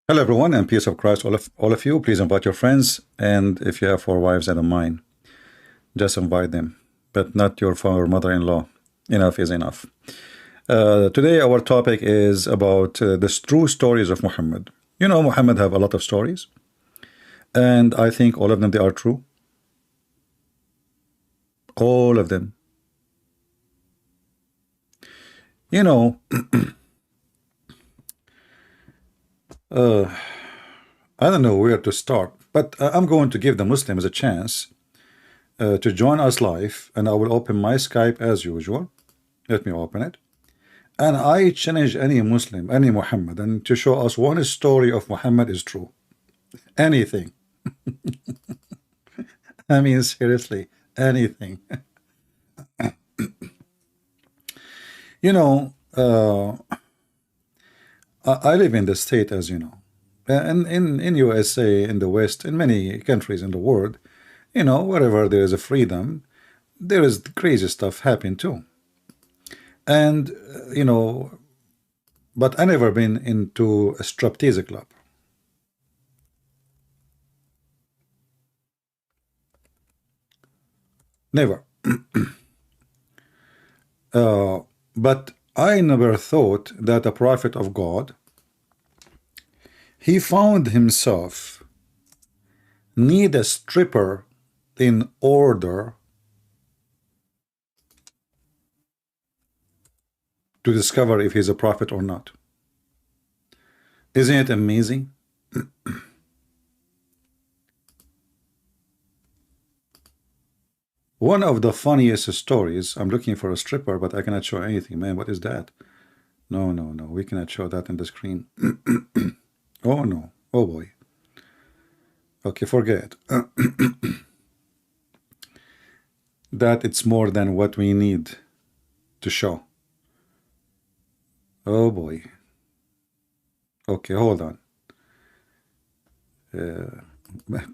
Hello, everyone, and peace of Christ, all of you. Please invite your friends, and if you have four wives, I don't mind. Just invite them, but not your father or mother-in-law. Enough is enough. Today, our topic is about the true stories of Muhammad. You know, Muhammad have a lot of stories, and I think all of them, they are true. All of them. You know, I don't know where to start, but I'm going to give the Muslims a chance to join us live, and I will open my Skype as usual. Let me open it. And I challenge any Muslim, any Muhammadan, to show us one story of Muhammad is true. Anything. I mean, seriously, anything. You know, I live in the state, as you know. And in USA, in the West, in many countries in the world, you know, wherever there is a freedom, there is crazy stuff happening too. And, you know, but I never been into a striptease club. Never. But I never thought that a prophet of God, he found himself need a stripper in order to discover if he's a prophet or not. Isn't it amazing? One of the funniest stories, I'm looking for a stripper, but I cannot show anything, man. What is that? No, no, no. We cannot show that in the screen. Oh, no. Oh, boy. Okay, forget that it's more than what we need to show. Oh, boy. Okay, hold on.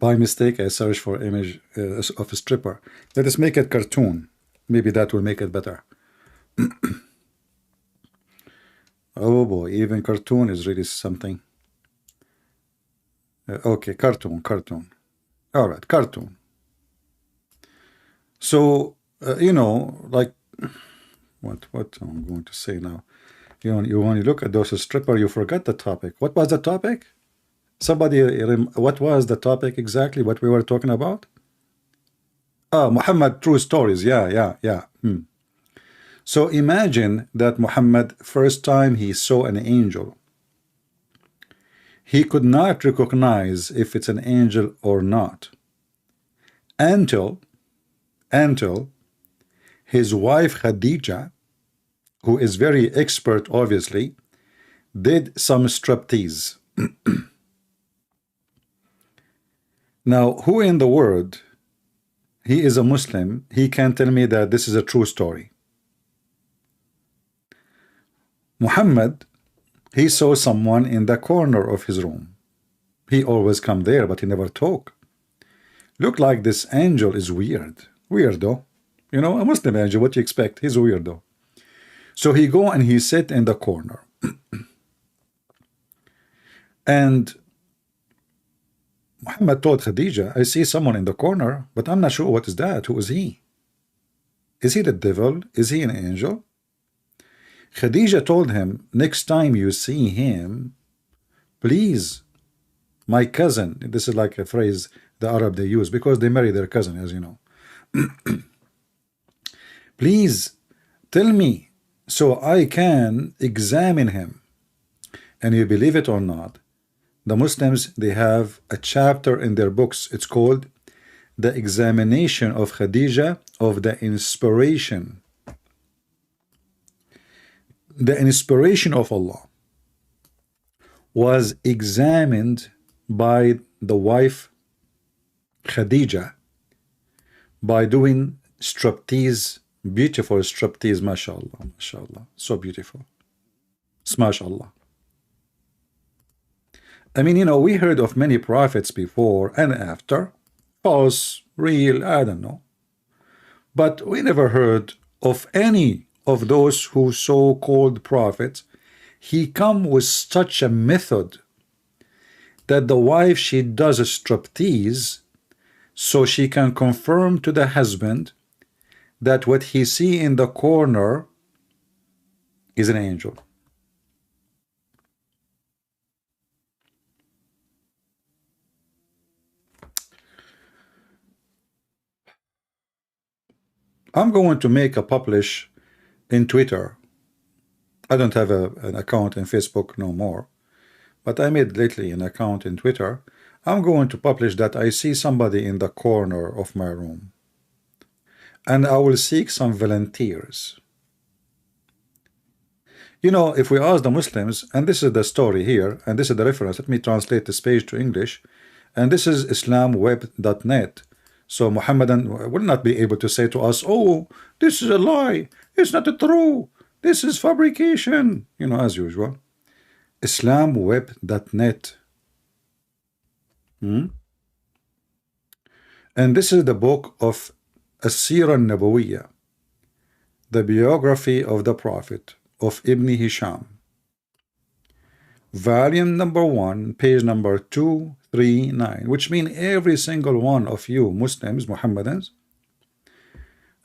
By mistake, I searched for image of a stripper. Let us make it cartoon. Maybe that will make it better. Oh boy, even cartoon is really something. Okay, cartoon. All right, cartoon. So, you know, like, what I'm going to say now. When you look at those stripper, you forgot the topic. What was the topic? Somebody, what was the topic exactly? What we were talking about? Muhammad true stories. Yeah. So imagine that Muhammad, first time he saw an angel, he could not recognize if it's an angel or not until his wife Khadija, who is very expert, obviously, did some striptease. Now, who in the world, he is a Muslim, he can tell me that this is a true story? Muhammad, he saw someone in the corner of his room. He always come there, but he never talk. Look like this angel is weirdo. You know, a Muslim angel, what you expect? He's a weirdo. So he go and he sit in the corner. And Muhammad told Khadija, I see someone in the corner, but I'm not sure what is that. Who is he? Is he the devil? Is he an angel? Khadija told him, next time you see him, please, my cousin, this is like a phrase the Arab they use because they marry their cousin, as you know. Please tell me so I can examine him. And you believe it or not, the Muslims, they have a chapter in their books. It's called The Examination of Khadija of the Inspiration. The inspiration of Allah was examined by the wife Khadija by doing striptease, beautiful striptease, mashallah, so beautiful. Smash Allah. I mean, you know, we heard of many prophets before and after, false, real, I don't know. But we never heard of any of those who so-called prophets. He come with such a method that the wife, she does a striptease so she can confirm to the husband that what he see in the corner is an angel. I'm going to make a publish in Twitter. I don't have an account in Facebook no more, but I made lately an account in Twitter. I'm going to publish that I see somebody in the corner of my room, and I will seek some volunteers. You know, if we ask the Muslims, and this is the story here, and this is the reference, let me translate this page to English, and this is islamweb.net. So Muhammadan will not be able to say to us, oh, this is a lie, it's not true, this is fabrication, you know, as usual. Islamweb.net. And this is the book of As-Sirah Nabawiyya, the biography of the Prophet of Ibn Hisham, volume number 1, page number 239, which means every single one of you Muslims, Muhammadans,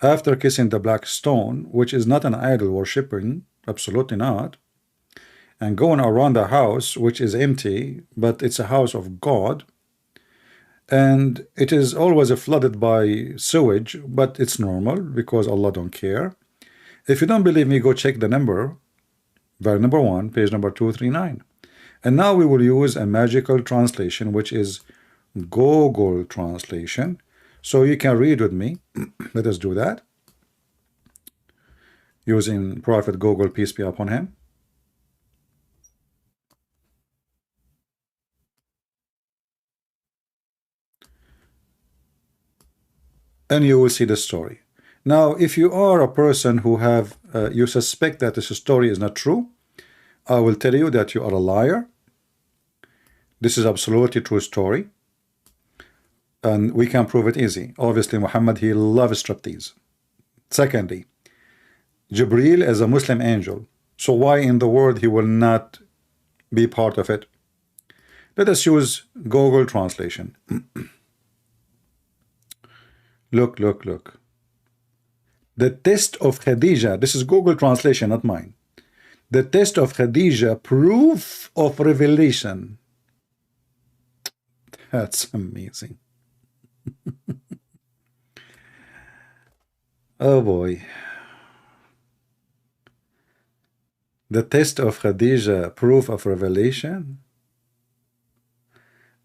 after kissing the black stone, which is not an idol worshipping, absolutely not, and going around the house, which is empty, but it's a house of God, and it is always flooded by sewage, but it's normal because Allah don't care. If you don't believe me, go check the number, volume number 1, page number 239. And now we will use a magical translation, which is Google translation. So you can read with me. Let us do that. Using Prophet Google, peace be upon him. And you will see the story. Now, if you are a person who have, you suspect that this story is not true, I will tell you that you are a liar. This is absolutely true story. And we can prove it easy. Obviously, Muhammad, he loves striptease. Secondly, Jibreel is a Muslim angel. So why in the world he will not be part of it? Let us use Google translation. Look, look, look. The test of Khadijah, this is Google translation, not mine. The test of Khadijah, proof of revelation. That's amazing. Oh boy. The test of Khadijah, proof of revelation.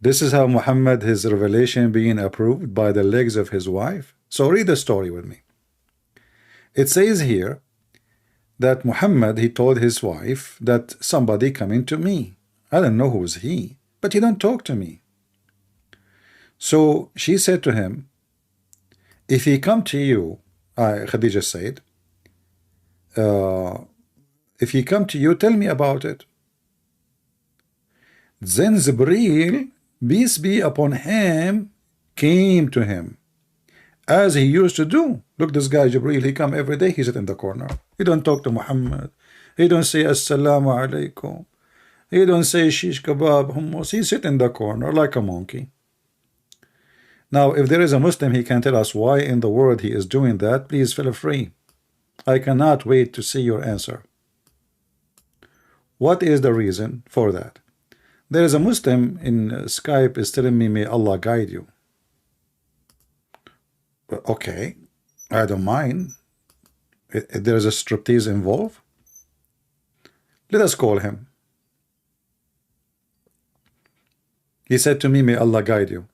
This is how Muhammad, his revelation being approved by the legs of his wife. So read the story with me. It says here that Muhammad, he told his wife that somebody coming to me. I don't know who's he, but he don't talk to me. So she said to him, if he come to you, Khadijah said, if he come to you, tell me about it. Then Jibreel, peace be upon him, came to him, as he used to do. Look, this guy Jibreel, he come every day, he sit in the corner. He don't talk to Muhammad. He don't say Assalamu alaikum. He don't say shish kebab, hummus. He sit in the corner like a monkey. Now, if there is a Muslim, he can tell us why in the world he is doing that. Please feel free. I cannot wait to see your answer. What is the reason for that? There is a Muslim in Skype is telling me, may Allah guide you. Okay, I don't mind. There is a striptease involved. Let us call him. He said to me, may Allah guide you.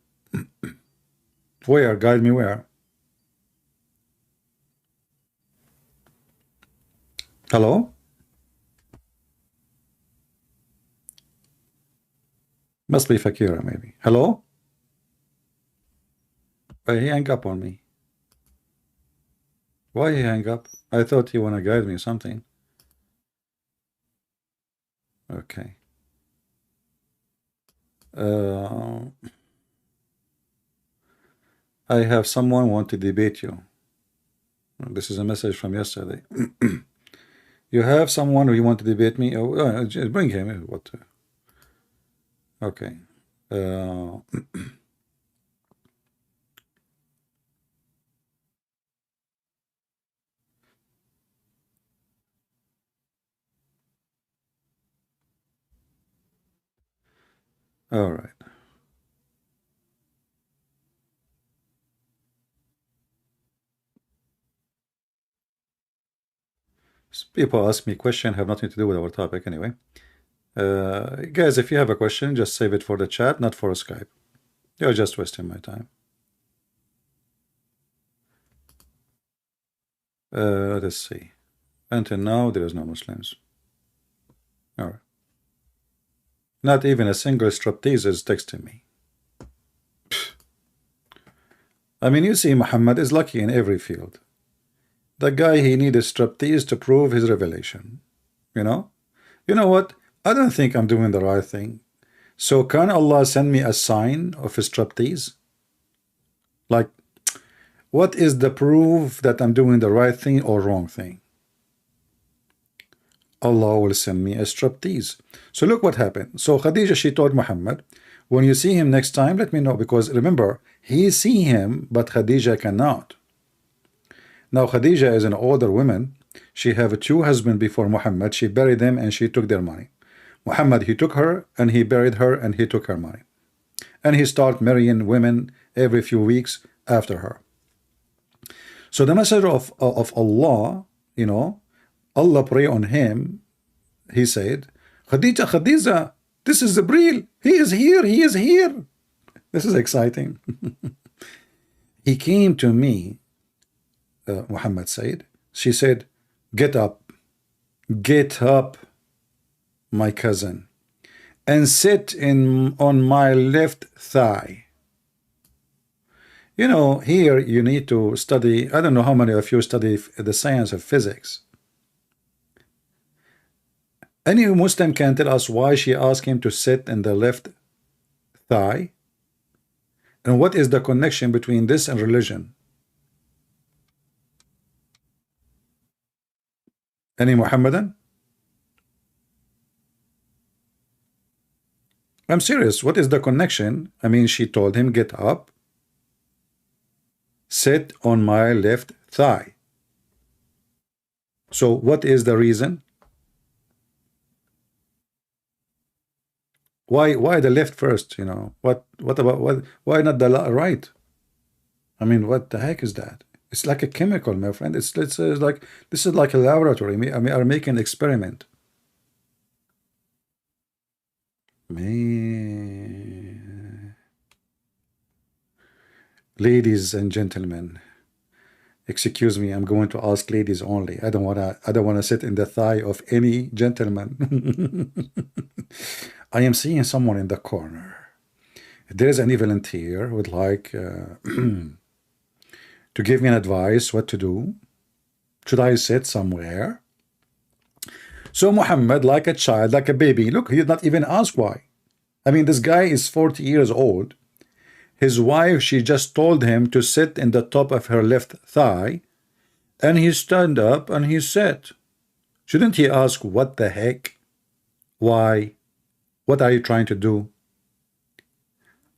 Where? Guide me where? Hello? Must be Fakira, maybe. Hello? Why he hang up on me? Why he hang up? I thought he want to guide me or something. Okay. I have someone want to debate you. This is a message from yesterday. You have someone who you want to debate me? Oh, just bring him. What? Okay. Uh, all right. People ask me question have nothing to do with our topic anyway. Guys, if you have a question, just save it for the chat, not for Skype. You're just wasting my time. Let us see. Until now, there is no Muslims. All right. Not even a single striptease is texting me. I mean, you see, Muhammad is lucky in every field. The guy, he needed striptease to prove his revelation. You know? You know what? I don't think I'm doing the right thing. So can Allah send me a sign of a striptease? Like, what is the proof that I'm doing the right thing or wrong thing? Allah will send me a striptease. So look what happened. So Khadija, she told Muhammad, when you see him next time, let me know. Because remember, he see him, but Khadija cannot. Now Khadija is an older woman. She have two husbands before Muhammad. She buried them and she took their money. Muhammad, he took her and he buried her and he took her money. And he started marrying women every few weeks after her. So the messenger of Allah, you know, Allah pray on him. He said, Khadija, Khadija, this is Jibreel. He is here. He is here. This is exciting. He came to me, Muhammad said. She said, get up, my cousin, and sit on my left thigh. You know, here you need to study. I don't know how many of you study the science of physics. Any Muslim can tell us why she asked him to sit in the left thigh? And what is the connection between this and religion? Any Muhammadan? I'm serious. What is the connection? I mean, she told him, get up, sit on my left thigh. So what is the reason? Why the left first? You know, what about what? Why not the right? I mean, what the heck is that? It's like a chemical, my friend. It's like this is like a laboratory. I mean, are making an experiment. Man. Ladies and gentlemen, excuse me. I'm going to ask ladies only. I don't wanna sit in the thigh of any gentleman. I am seeing someone in the corner. If there is any volunteer who would like to give me an advice what to do. Should I sit somewhere? So Muhammad, like a child, like a baby, look, he did not even ask why. I mean, this guy is 40 years old. His wife, she just told him to sit in the top of her left thigh, and he stood up and he sat. Shouldn't he ask what the heck? Why? What are you trying to do?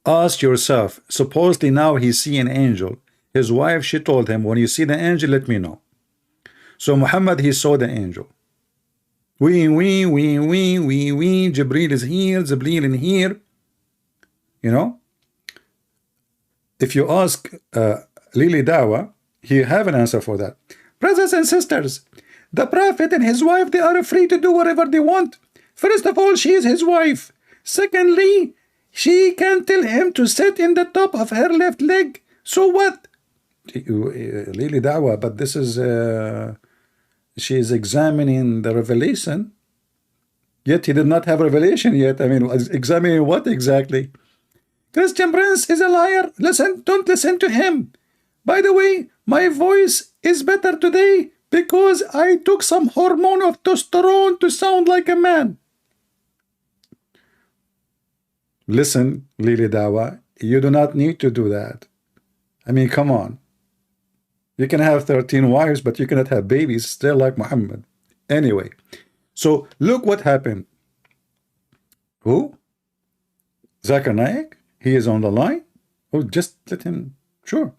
Ask yourself. Supposedly now he see an angel. His wife, she told him, when you see the angel, let me know. So Muhammad, he saw the angel. Jibreel is here, Jibreel in here. You know? If you ask Lily Dawa, he have an answer for that. Brothers and sisters, the Prophet and his wife, they are free to do whatever they want. First of all, she is his wife. Secondly, she can tell him to sit in the top of her left leg. So what? Lily Dawa, but this is she is examining the revelation. Yet he did not have revelation yet. I mean, examining what exactly? Christian Prince is a liar. Listen, don't listen to him. By the way, my voice is better today because I took some hormone of testosterone to sound like a man. Listen, Lily Dawa, you do not need to do that. I mean, come on. You can have 13 wives, but you cannot have babies, still like Muhammad. Anyway, so look what happened. Who? Zakir Naik, he is on the line. Oh, just let him. Sure.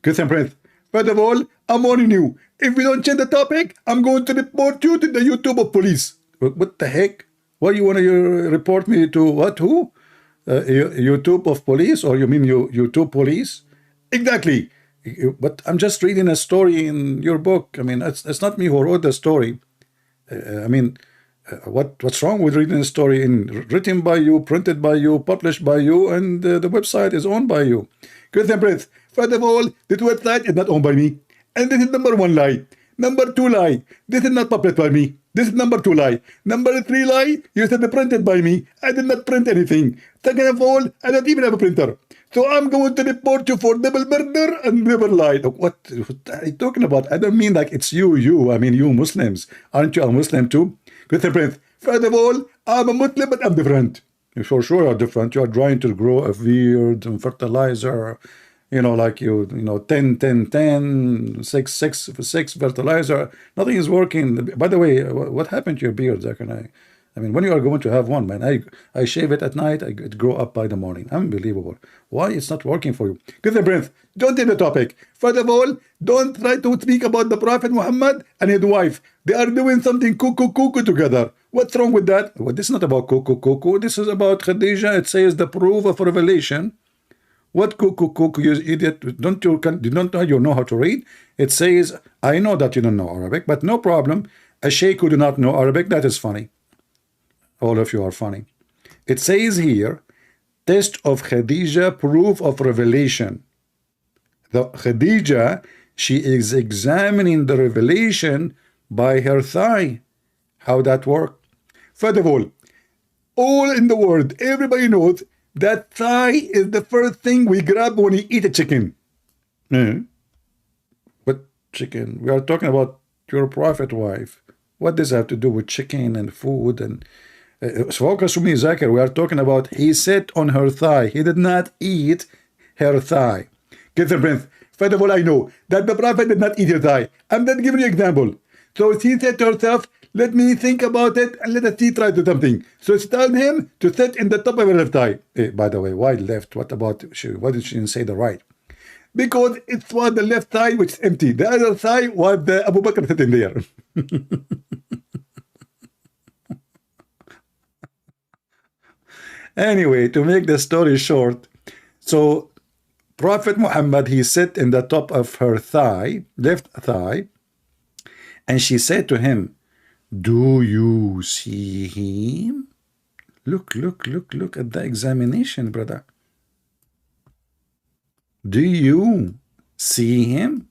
Good and breath. First of all, I'm warning you. If we don't change the topic, I'm going to report you to the YouTube of police. What the heck? Why you want to report me to what? Who? YouTube of police? Or you mean YouTube police? Exactly. But I'm just reading a story in your book. I mean, it's not me who wrote the story. I mean, what's wrong with reading a story written by you, printed by you, published by you, and the website is owned by you? Good and breath. First of all, this website is not owned by me. And this is number one lie. Number two lie. This is not published by me. This is number two lie. Number three lie. You said printed by me. I did not print anything. Second of all, I don't even have a printer. So I'm going to report you for double murder and never lied. What are you talking about? I don't mean like it's you. I mean you Muslims. Aren't you a Muslim too? Good and breath. First of all, I'm a Muslim, but I'm different. For sure you're different. You're trying to grow a weird fertilizer, like 10, 10, 10, 6, 6, 6 fertilizer. Nothing is working. By the way, what happened to your beard, Zach? I mean, when you are going to have one, man, I shave it at night, it grow up by the morning. Unbelievable. Why it's not working for you? Give the breath. Don't take the topic. First of all, don't try to speak about the Prophet Muhammad and his wife. They are doing something cuckoo together. What's wrong with that? Well, this is not about cuckoo. This is about Khadija. It says the proof of revelation. What cuckoo, you idiot? Don't you know how to read? It says, I know that you don't know Arabic, but no problem. A sheikh who do not know Arabic, that is funny. All of you are funny. It says here, test of Khadija, proof of revelation. The Khadija, she is examining the revelation by her thigh. How that work? First of all in the world, everybody knows that thigh is the first thing we grab when we eat a chicken. But chicken, we are talking about your prophet wife. What does that have to do with chicken and food? And focus with me, Zakir. We are talking about he sat on her thigh. He did not eat her thigh. Get the breath. First of all, I know that the prophet did not eat her thigh. I'm not giving you an example. So she said to herself, let me think about it and let us see try to do something. So she told him to sit in the top of her left thigh. By the way, why left? What about why did she say the right? Because it was the left thigh which is empty. The other thigh was the Abu Bakr sitting there. Anyway, to make the story short, so Prophet Muhammad, he sat in the top of her thigh, left thigh, and she said to him, do you see him? Look at the examination, brother. Do you see him?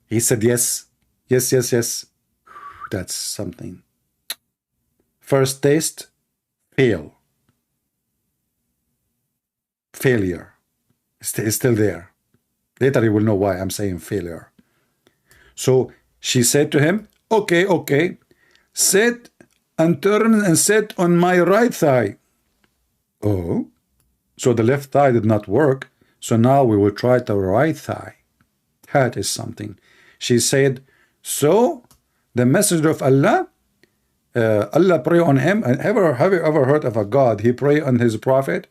He said, yes. That's something. First test, failure. It's still there. Later you will know why I'm saying failure. So she said to him, okay, sit and turn and sit on my right thigh. Oh, so the left thigh did not work. So now we will try the right thigh. That is something. She said, so the messenger of Allah, Allah pray on him. And have you ever heard of a God? He pray on his prophet?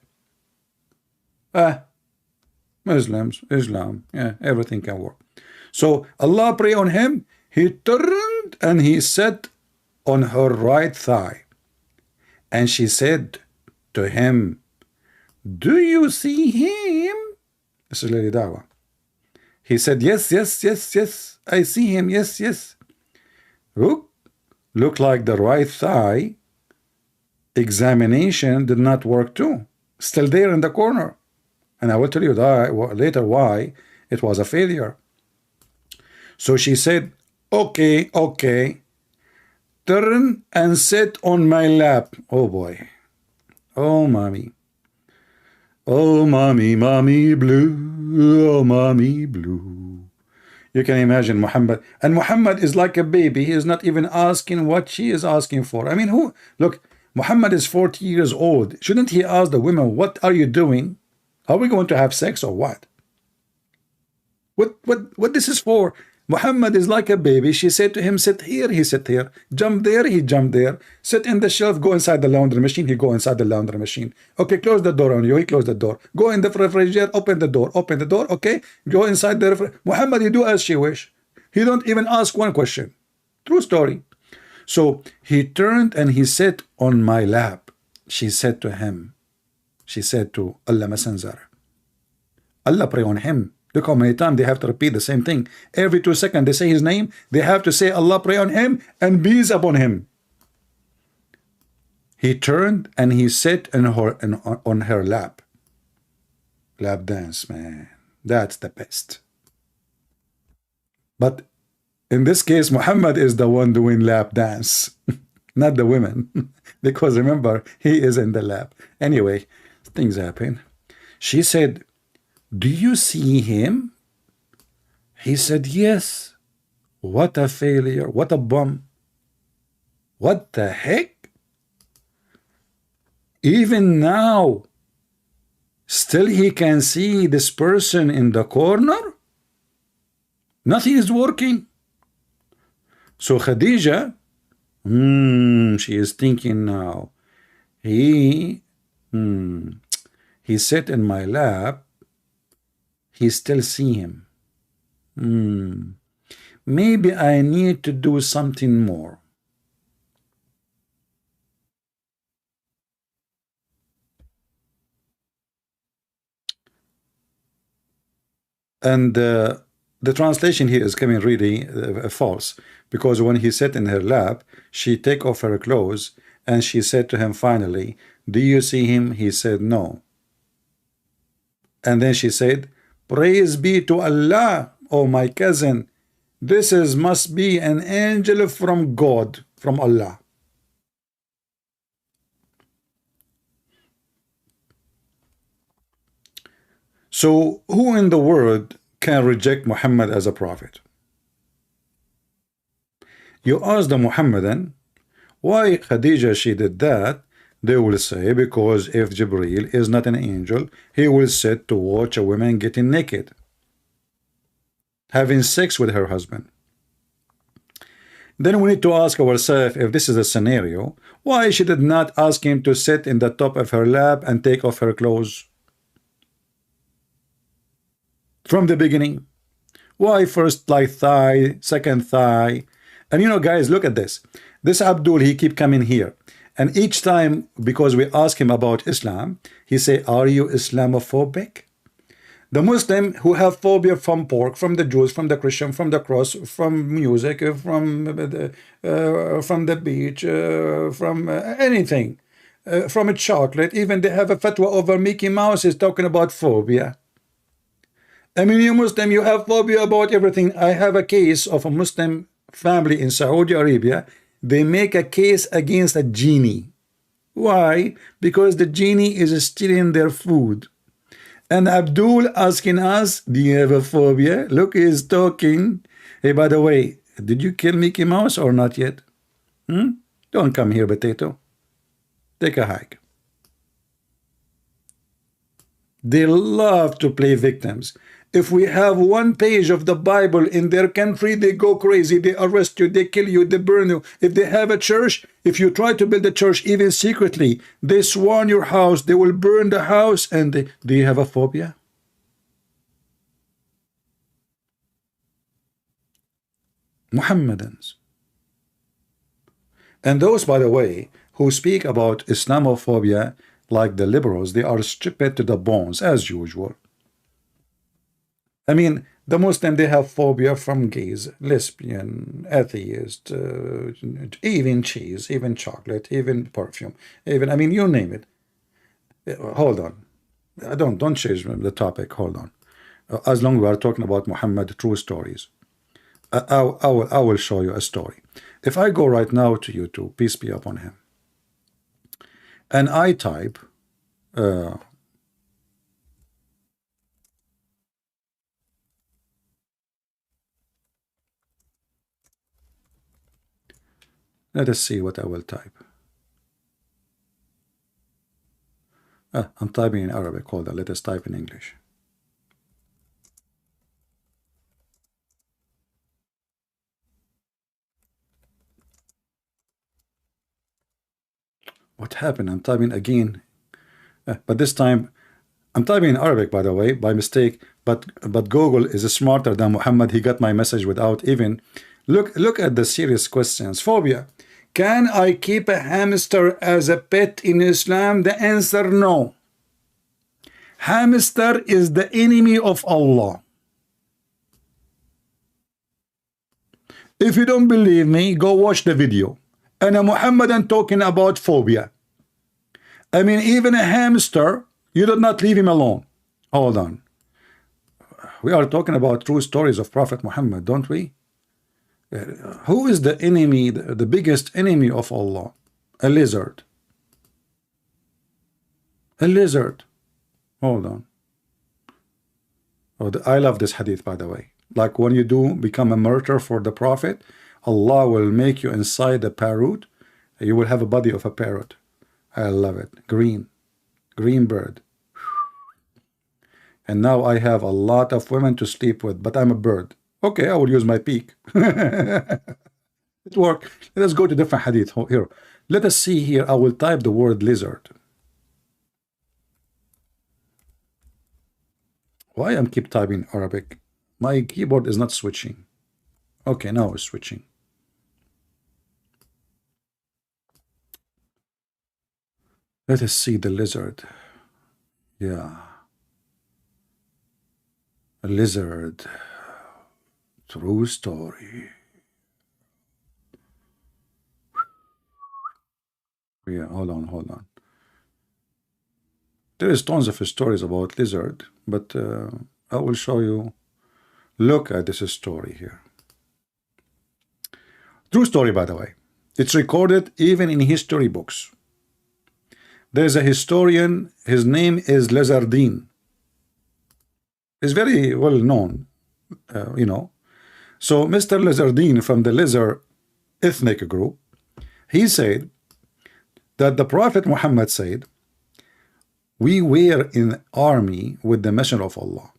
Muslims, Islam, yeah, everything can work. So Allah pray on him. He turned and he sat on her right thigh. And she said to him, do you see him? This is Lady Dawa. He said, yes, I see him, yes. Look like the right thigh examination did not work too. Still there in the corner. And I will tell you that later why it was a failure. So she said, okay, turn and sit on my lap. Oh boy. Oh mommy blue. Oh mommy blue. You can imagine Muhammad. And Muhammad is like a baby. He is not even asking what she is asking for. I mean, look, Muhammad is 40 years old. Shouldn't he ask the women, what are you doing? Are we going to have sex or what? What this is for? Muhammad is like a baby. She said to him, sit here, he sit here. Jump there, he jumped there. Sit in the shelf, go inside the laundry machine, he go inside the laundry machine. Okay, close the door on you, he closed the door. Go in the refrigerator, open the door, okay? Go inside the refrigerator. Muhammad, he do as she wish. He don't even ask one question. True story. So he turned and he sat on my lap. She said to him, she said to Allah Messenger, Allah pray on him. Look how many times they have to repeat the same thing. Every 2 seconds they say his name. They have to say Allah pray on him and peace upon him. He turned and he sat on her lap. Lap dance, man. That's the best. But in this case, Muhammad is the one doing lap dance, not the women. Because remember, he is in the lap. Anyway, things happen. She said, do you see him? He said, yes. What a failure. What a bum. What the heck? Even now, still he can see this person in the corner? Nothing is working. So Khadija, she is thinking now. He sat in my lap. He still see him. Maybe I need to do something more. And the translation here is coming really false, because when he sat in her lap, she take off her clothes and she said to him finally, do you see him? He said no. And then she said, praise be to Allah, oh my cousin, this must be an angel from God, from Allah. So who in the world can reject Muhammad as a prophet? You ask the Muhammadan, why Khadija she did that? They will say, because if Jibreel is not an angel, he will sit to watch a woman getting naked, having sex with her husband. Then we need to ask ourselves, if this is a scenario, why she did not ask him to sit in the top of her lap and take off her clothes from the beginning? Why first like thigh, second thigh? And you know, guys, look at this. This Abdul, he keep coming here. And each time, because we ask him about Islam, he say, are you Islamophobic? The Muslim who have phobia from pork, from the Jews, from the Christian, from the cross, from music, from the beach, from anything, from a chocolate, even they have a fatwa over Mickey Mouse is talking about phobia. I mean, you Muslim, you have phobia about everything. I have a case of a Muslim family in Saudi Arabia. They make a case against a genie. Why? Because the genie is stealing their food. And Abdul asking us, do you have a phobia? Look, he's talking. Hey, by the way, did you kill Mickey Mouse or not yet? Don't come here, potato. Take a hike. They love to play victims. If we have one page of the Bible in their country, they go crazy. They arrest you, they kill you, they burn you. If they have a church, if you try to build a church even secretly, they swarm your house, they will burn the house. And do you have a phobia? Muhammadans. And those, by the way, who speak about Islamophobia like the liberals, they are stupid to the bones as usual. I mean, the Muslim, they have phobia from gays, lesbian, atheist, even cheese, even chocolate, even perfume, even, I mean, you name it. Hold on. Don't change the topic. Hold on. As long as we are talking about Muhammad, true stories, I will show you a story. If I go right now to YouTube, peace be upon him, and I type let us see what I will type. I'm typing in Arabic. Hold on. Let us type in English. What happened? I'm typing again, but this time I'm typing in Arabic, by the way, by mistake. But Google is smarter than Muhammad. He got my message without even look at the serious questions. Phobia. Can I keep a hamster as a pet in Islam? The answer no. Hamster is the enemy of Allah. If you don't believe me, go watch the video. And a Muhammadan talking about phobia. I mean, even a hamster, you do not leave him alone. Hold on. We are talking about true stories of Prophet Muhammad, don't we? Who is the enemy, the biggest enemy of Allah? A lizard. A lizard. Hold on. Oh, I love this hadith, by the way. Like when you do become a martyr for the Prophet, Allah will make you inside a parrot. You will have a body of a parrot. I love it. Green bird. And now I have a lot of women to sleep with, but I'm a bird. Okay, I will use my beak. It worked. Let us go to different hadith here. Let us see here. I will type the word lizard. Why I'm keep typing Arabic? My keyboard is not switching. Okay, now it's switching. Let us see the lizard. Yeah. A lizard. True story. Yeah, hold on. There is tons of stories about lizard, but I will show you. Look at this story here. True story, by the way. It's recorded even in history books. There's a historian, his name is Lizardine. He's very well known, you know. So Mr. Lizardine from the lizard ethnic group, he said that the Prophet Muhammad said, we were in army with the Messenger of Allah.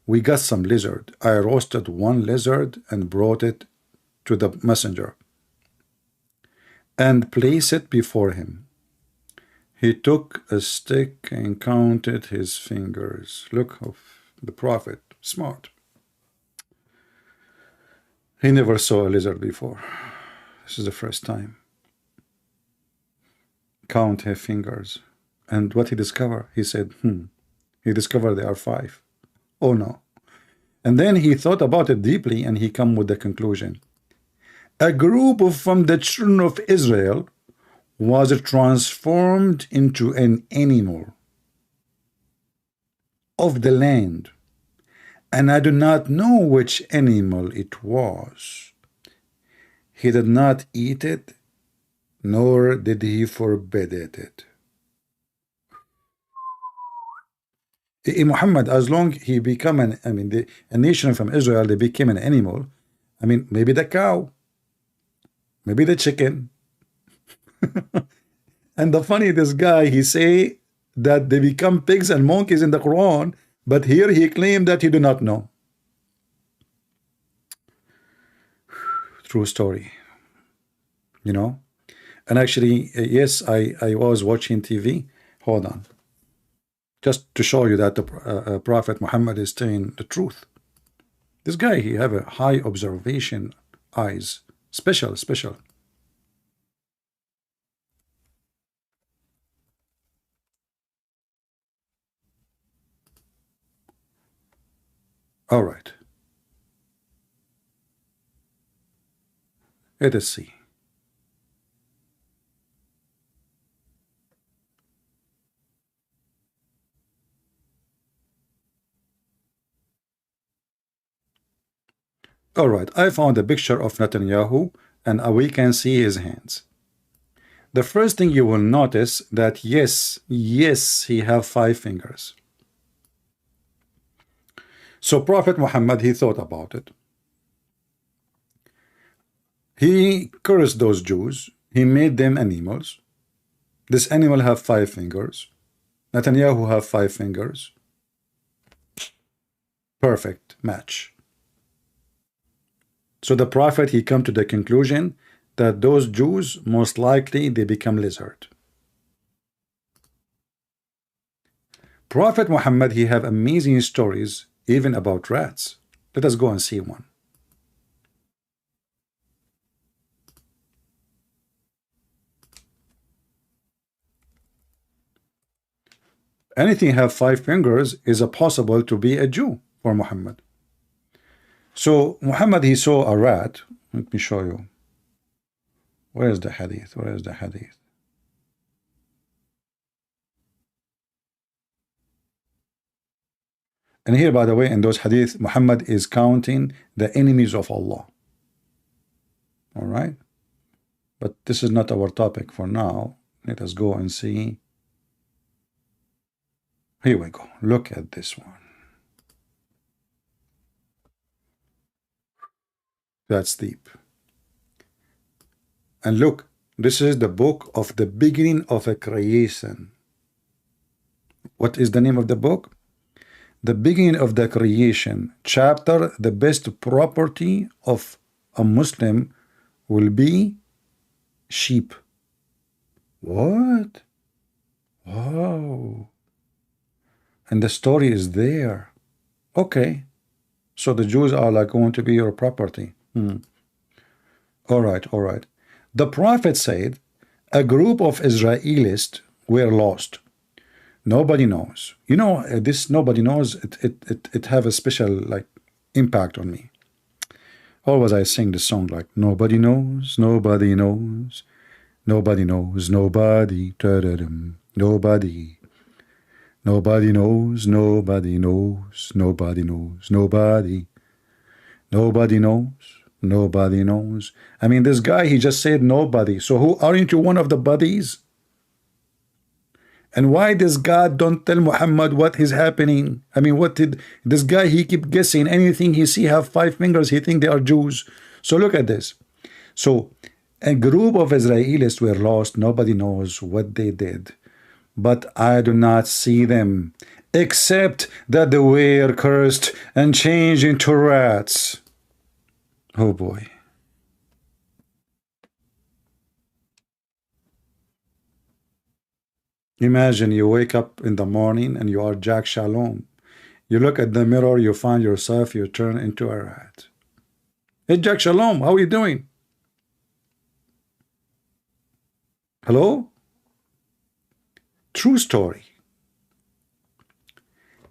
We got some lizard. I roasted one lizard and brought it to the messenger and placed it before him. He took a stick and counted his fingers. Look of the Prophet, smart. He never saw a lizard before. This is the first time. Count his fingers. And what he discovered, he said, he discovered there are 5. Oh no. And then he thought about it deeply and he come with the conclusion. A group from the children of Israel was transformed into an animal of the land, and I do not know which animal it was. He did not eat it, nor did he forbid it. Muhammad, as long he become a nation from Israel, they became an animal. I mean, maybe the cow, maybe the chicken. And the funny, this guy, he say that they become pigs and monkeys in the Quran, but here he claimed that he do not know. True story, you know. And actually, yes, I was watching TV. Hold on. Just to show you that the Prophet Muhammad is saying the truth. This guy, he have a high observation eyes. Special. All right. Let us see. All right, I found a picture of Netanyahu and we can see his hands. The first thing you will notice that yes, he have 5 fingers. So Prophet Muhammad, he thought about it. He cursed those Jews. He made them animals. This animal have 5 fingers. Netanyahu have 5 fingers. Perfect match. So the Prophet, he come to the conclusion that those Jews, most likely they become lizard. Prophet Muhammad, he have amazing stories even about rats. Let us go and see one. Anything have 5 fingers is possible to be a Jew for Muhammad. So Muhammad, he saw a rat. Let me show you. Where is the hadith? Where is the hadith? And here, by the way, in those hadith, Muhammad is counting the enemies of Allah. All right? But this is not our topic for now. Let us go and see. Here we go. Look at this one. That's deep. And look, this is the book of the beginning of a creation. What is the name of the book? The beginning of the creation. Chapter, the best property of a Muslim will be sheep. What? Wow. And the story is there. Okay. So the Jews are like going to be your property. All right, all right. The Prophet said, a group of Israelis were lost. Nobody knows. You know, this nobody knows, it have a special like impact on me. Always I sing the song like, nobody knows, nobody knows, nobody knows, nobody, nobody. Nobody knows, nobody knows, nobody knows, nobody. Nobody knows, nobody knows. I mean, this guy, he just said nobody. So who aren't you one of the buddies? And why does God don't tell Muhammad what is happening? I mean, what did this guy, he keep guessing anything he see have 5 fingers, he think they are Jews. So look at this. So a group of Israelis were lost. Nobody knows what they did. But I do not see them, except that they were cursed and changed into rats. Oh boy. Imagine you wake up in the morning and you are Jack Shalom. You look at the mirror, you find yourself, you turn into a rat. Hey Jack Shalom, how are you doing? Hello? True story.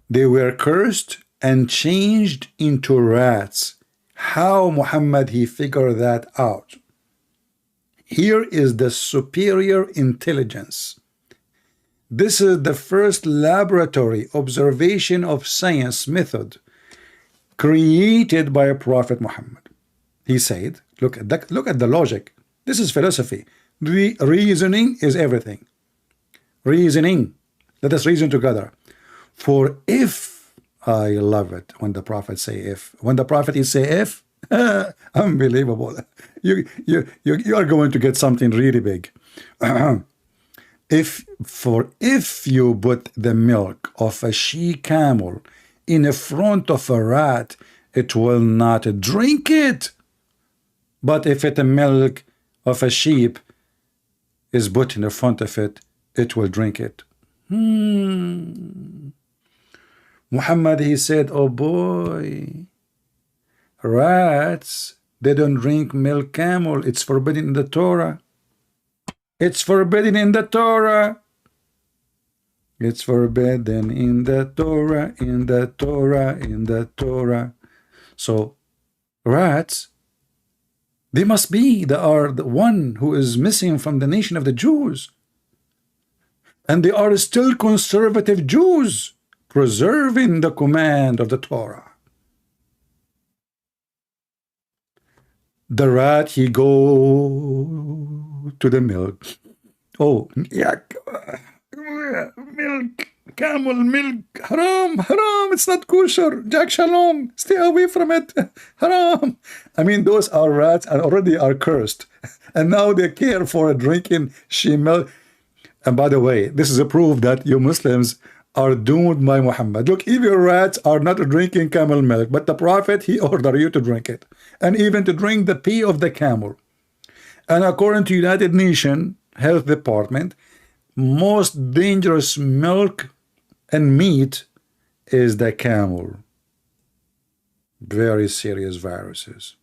They were cursed and changed into rats. How Muhammad he figured that out? Here is the superior intelligence. This is the first laboratory observation of science method created by a Prophet Muhammad. He said, look at the logic. This is philosophy. Reasoning is everything. Reasoning. Let us reason together. For if, I love it when the Prophet say if. When the Prophet is say if, unbelievable. You are going to get something really big. If you put the milk of a she-camel in front of a rat, it will not drink it. But if the milk of a sheep is put in front of it, it will drink it. Muhammad, he said, oh boy, rats, they don't drink milk camel. It's forbidden in the Torah. It's forbidden in the Torah. It's forbidden in the Torah, in the Torah, in the Torah. So rats, they must be, they are the one who is missing from the nation of the Jews. And they are still conservative Jews, preserving the command of the Torah. The rat, he go to the milk. Oh, yuck. Milk, camel milk, haram, haram, it's not kosher. Jack Shalom, stay away from it, haram. I mean, those are rats and already are cursed. And now they care for drinking she milk. And by the way, this is a proof that you Muslims are doomed by Muhammad. Look, even rats are not drinking camel milk, but the Prophet, he ordered you to drink it. And even to drink the pee of the camel. And according to United Nations Health Department, most dangerous milk and meat is the camel. Very serious viruses.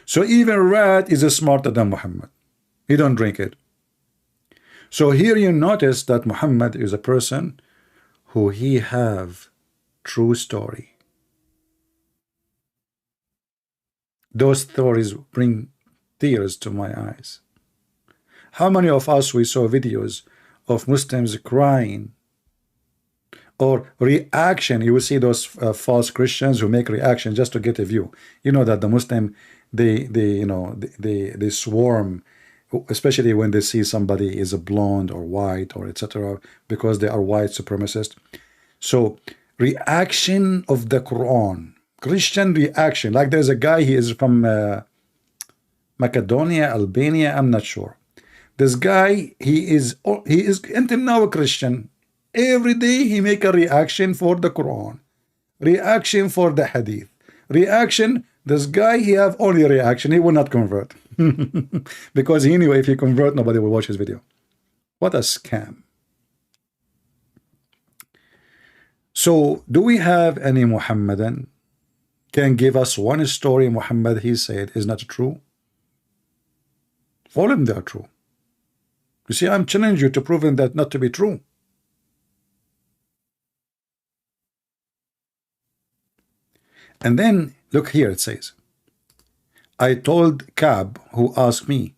So even rat is smarter than Muhammad. He don't drink it. So here you notice that Muhammad is a person who he have true story. Those stories bring tears to my eyes. How many of us we saw videos of Muslims crying or reaction? You will see those false Christians who make reaction just to get a view. You know that the Muslim they swarm, especially when they see somebody is a blonde or white or etc. because they are white supremacist. So reaction of the Quran, Christian reaction. Like there's a guy, he is from Macedonia, Albania, I'm not sure. This guy, he is until now a Christian. Every day he make a reaction for the Quran, reaction for the Hadith, reaction. This guy, he have only reaction. He will not convert because he knew if he convert, nobody will watch his video. What a scam. So do we have any Muhammadan can give us one story Muhammad he said is not true? All of them are true. You see, I'm challenging you to prove that not to be true. And then look here, it says, I told Kab, who asked me,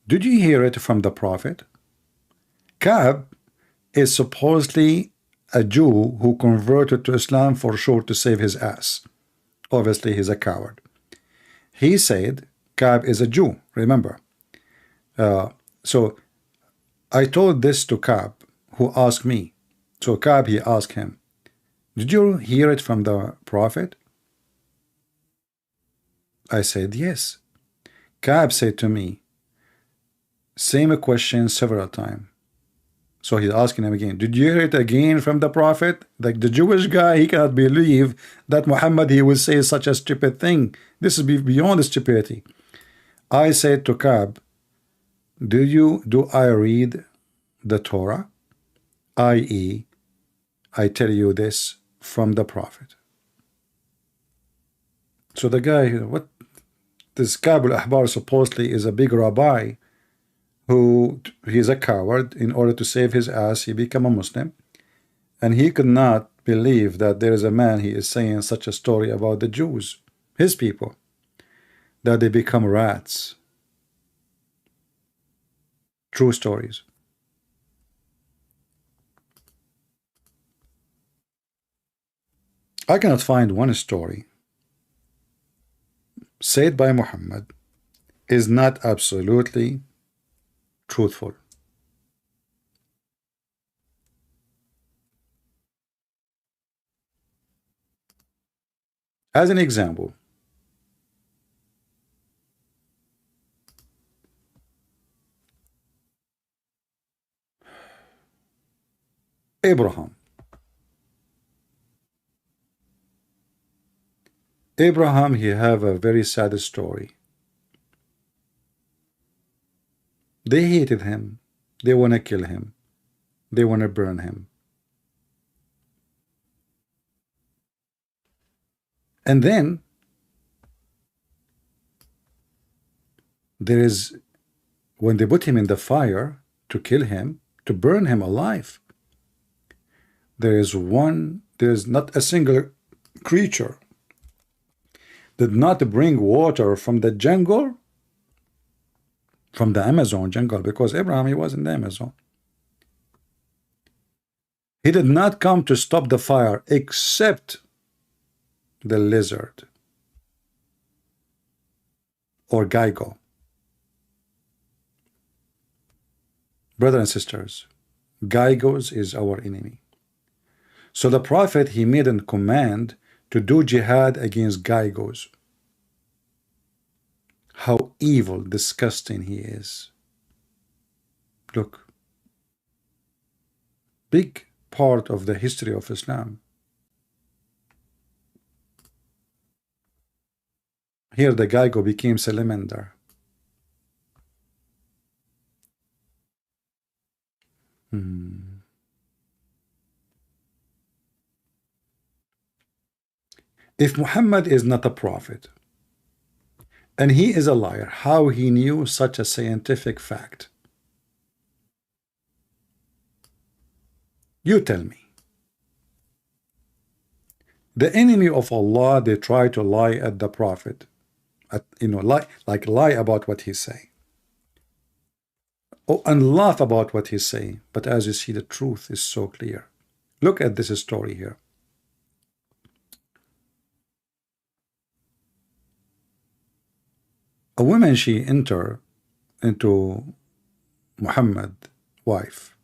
did you hear it from the Prophet? Kab is supposedly a Jew who converted to Islam for sure to save his ass. Obviously, he's a coward. He said Kab is a Jew, remember. So I told this to Kab, who asked me. So Kab, he asked him, did you hear it from the Prophet? I said, yes. Kab said to me, same question several times. So he's asking him again, did you hear it again from the Prophet? Like the Jewish guy, he cannot believe that Muhammad, he will say such a stupid thing. This is beyond stupidity. I said to Kab, do I read the Torah? i.e., I tell you this from the Prophet. So the guy, what this Kab al-Ahbar supposedly is a big rabbi who he's a coward. In order to save his ass, he became a Muslim, and he could not believe that there is a man, he is saying such a story about the Jews, his people, that they become rats. True stories. I cannot find one story said by Muhammad is not absolutely truthful. As an example, Abraham. Abraham, he have a very sad story. They hated him. They want to kill him. They want to burn him. And then there is, when they put him in the fire to kill him, to burn him alive, there is not a single creature did not bring water from the jungle, from the Amazon jungle, because Abraham, he was in the Amazon. He did not come to stop the fire except the lizard or Geigo. Brothers and sisters, Geigos is our enemy. So the Prophet, he made a command to do jihad against Geigos. How evil, disgusting he is. Look, big part of the history of Islam. Here the Geigo became salamander. If Muhammad is not a prophet and he is a liar, how he knew such a scientific fact? You tell me. The enemy of Allah, they try to lie at the prophet, lie about what he say. Oh, and laugh about what he's saying. But as you see, the truth is so clear. Look at this story here. A woman, she entered into Muhammad's wife.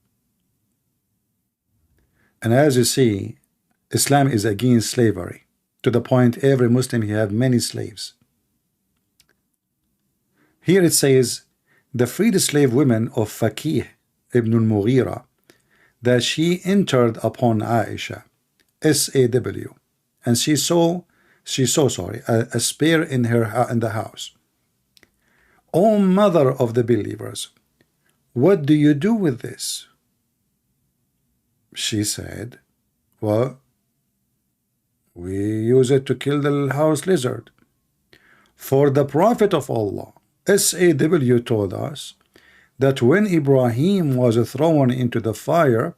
And as you see, Islam is against slavery, to the point every Muslim, he have many slaves. Here it says, the freed slave women of Faqih ibn al-Mughira, that she entered upon Aisha, SAW, and she saw a spear in the house. O mother of the believers, what do you do with this? She said, well, we use it to kill the house lizard. For the Prophet of Allah, SAW, told us that when Ibrahim was thrown into the fire,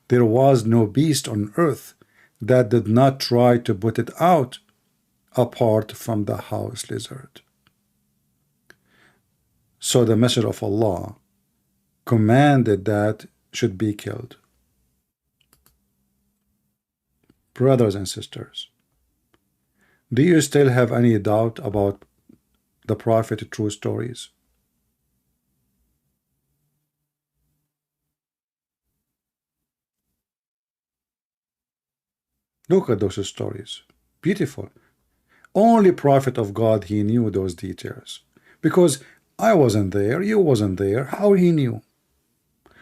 there was no beast on earth that did not try to put it out apart from the house lizard. So the Messenger of Allah commanded that should be killed. Brothers and sisters, do you still have any doubt about the Prophet true stories? Look at those stories. Beautiful. Only Prophet of God, he knew those details. Because I wasn't there, you wasn't there. How he knew?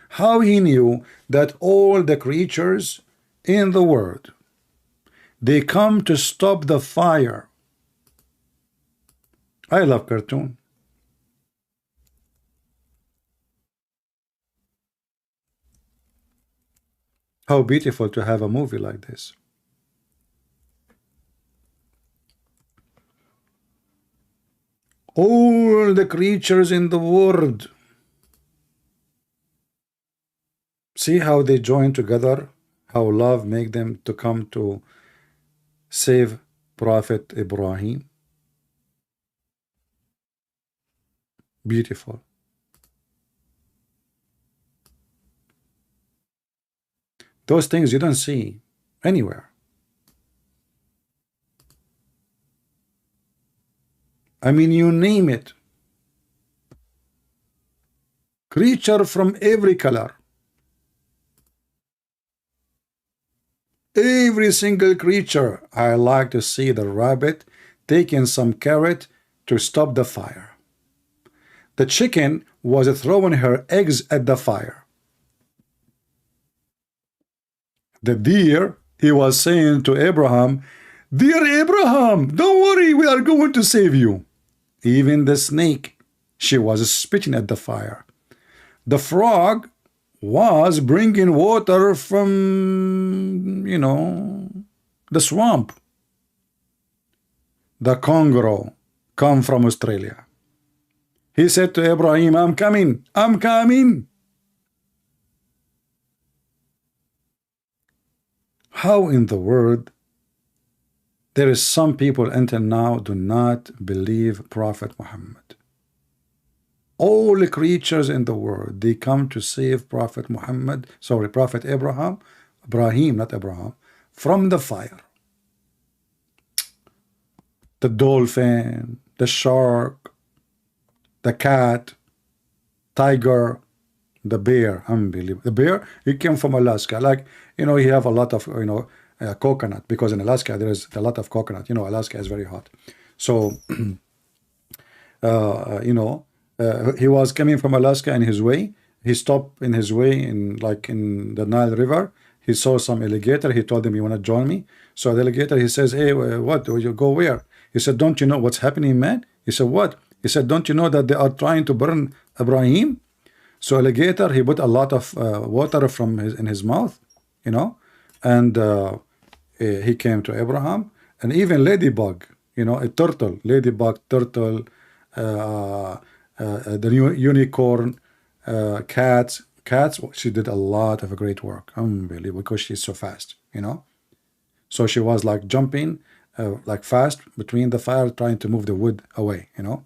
How he knew that all the creatures in the world, they come to stop the fire. I love cartoon. How beautiful to have a movie like this. All the creatures in the world. See how they join together, how love make them to come to save Prophet Ibrahim. Beautiful. Those things you don't see anywhere. I mean, you name it. Creature from every color. Every single creature. I like to see the rabbit taking some carrot to stop the fire. The chicken was throwing her eggs at the fire. The deer, he was saying to Abraham, "Dear Abraham, don't worry, we are going to save you." Even the snake, she was spitting at the fire. The frog was bringing water from, the swamp. The kangaroo come from Australia. He said to Abraham, I'm coming, I'm coming. How in the world there is some people until now do not believe Prophet Muhammad? All the creatures in the world, they come to save Prophet Ibrahim, not Abraham, from the fire. The dolphin, the shark, the cat, tiger, the bear, unbelievable. The bear, he came from Alaska. He have a lot of, coconut, because in Alaska there is a lot of coconut. Alaska is very hot. So, he was coming from Alaska in his way. He stopped in his way in the Nile River. He saw some alligator. He told him, "You want to join me?" So the alligator, he says, "Hey, what? Do you go where?" He said, "Don't you know what's happening, man?" He said, "What?" He said, "Don't you know that they are trying to burn Ibrahim?" So alligator, he put a lot of water in his mouth, and he came to Abraham, And even ladybug, you know, a turtle, ladybug, turtle, the new unicorn, cats. She did a lot of great work. Unbelievable, because she's so fast, you know. So she was like jumping, like fast between the fire, trying to move the wood away, you know.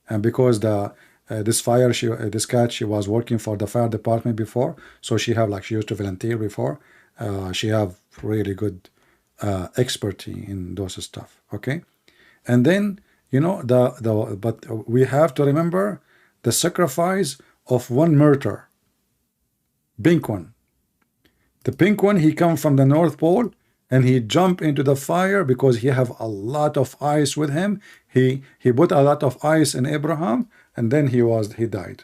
And because this cat, she was working for the fire department before, so she used to volunteer before. She have really good expertise in those stuff. Okay, and then you know but we have to remember the sacrifice of one murder. Pink one. The pink one, he come from the North Pole and he jump into the fire because he have a lot of ice with him. He put a lot of ice in Abraham, and then he died.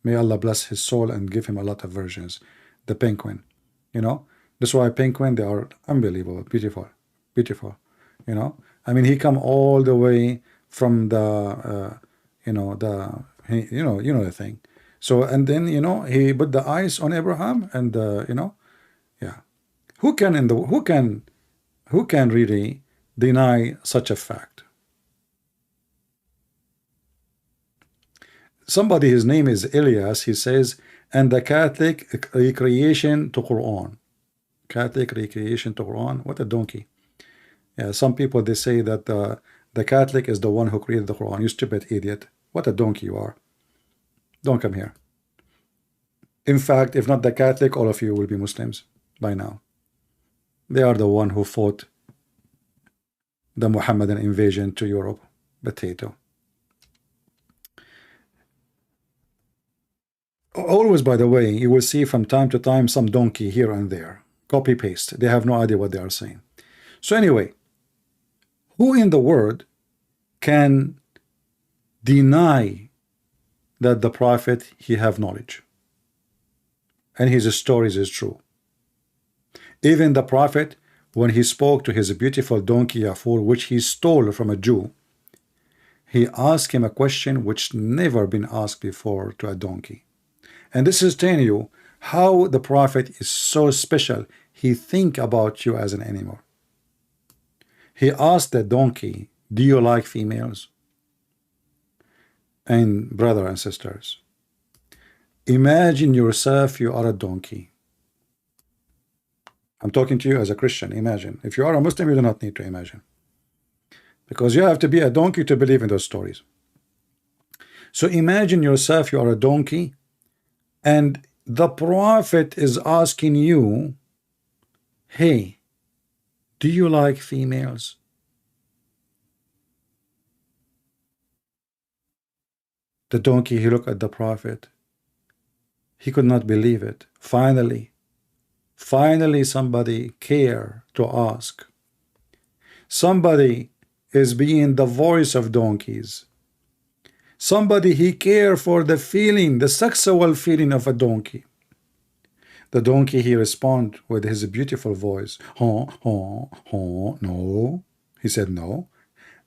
May Allah bless his soul and give him a lot of virgins. The penguin, you know, that's why penguin, they are unbelievable, beautiful, beautiful. You know, I mean, he come all the way from the you know the thing. So, and then, you know, he put the ice on Abraham, and you know, yeah. Who can really deny such a fact? Somebody, his name is Elias, he says, and the Catholic recreation to Quran. Catholic recreation to Quran. What a donkey. Yeah, some people, they say that the Catholic is the one who created the Quran. You stupid idiot. What a donkey you are. Don't come here. In fact, if not the Catholic, all of you will be Muslims by now. They are the one who fought the Muhammadan invasion to Europe. Potato. Always, by the way, you will see from time to time some donkey here and there. Copy paste. They have no idea what they are saying. So anyway, who in the world can deny that the Prophet, he have knowledge and his stories is true? Even the Prophet, when he spoke to his beautiful donkey Yafur, which he stole from a Jew, he asked him a question which never been asked before to a donkey. And this is telling you how the Prophet is so special. He think about you as an animal. He asked the donkey, do you like females? And brothers and sisters, imagine yourself, you are a donkey. I'm talking to you as a Christian. Imagine. If you are a Muslim, you do not need to imagine, because you have to be a donkey to believe in those stories. So imagine yourself, you are a donkey, and the Prophet is asking you, hey, do you like females? The donkey, he looked at the Prophet. He could not believe it. Finally, somebody care to ask. Somebody is being the voice of donkeys. Somebody, he care for the feeling, the sexual feeling of a donkey. The donkey, he respond with his beautiful voice. No. He said no.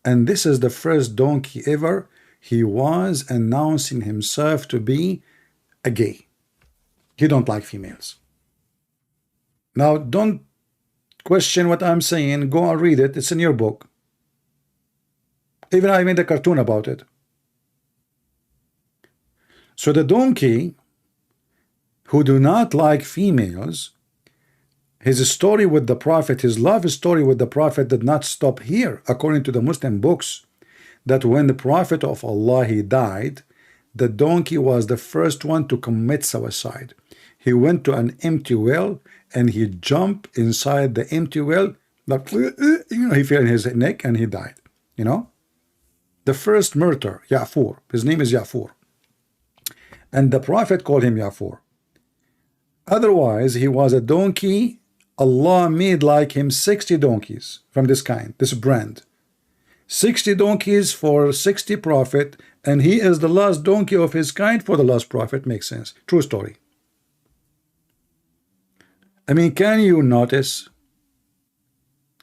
And this is the first donkey ever. He was announcing himself to be a gay. He don't like females. Now, don't question what I'm saying. Go and read it. It's in your book. Even I made a cartoon about it. So the donkey, who do not like females, his story with the Prophet, his love story with the Prophet did not stop here. According to the Muslim books, that when the Prophet of Allah, he died, the donkey was the first one to commit suicide. He went to an empty well and he jumped inside the empty well, like, he fell in his neck and he died. You know, the first murder, Ya'fur. His name is Ya'fur, and the Prophet called him Ya'fur. Otherwise, he was a donkey. Allah made like him 60 donkeys from this kind, this brand. 60 donkeys for 60 prophet, and he is the last donkey of his kind for the last prophet. Makes sense. True story. I mean, can you notice?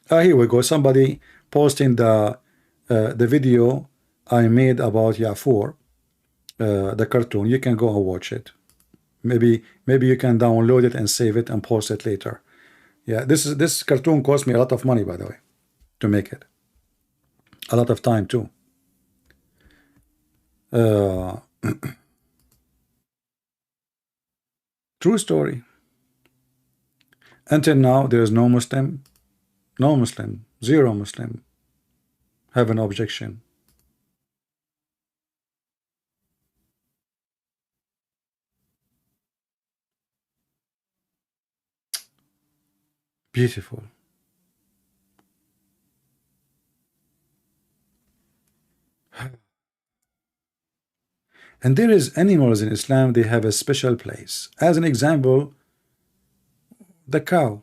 Here we go. Somebody posting the video I made about Ya'fur, the cartoon. You can go and watch it. Maybe you can download it and save it and post it later. Yeah, this cartoon cost me a lot of money, by the way. to make it. A lot of time too. True story. Until now, there is no Muslim, zero Muslim have an objection. Beautiful. And there is animals in Islam, they have a special place. As an example, the cow.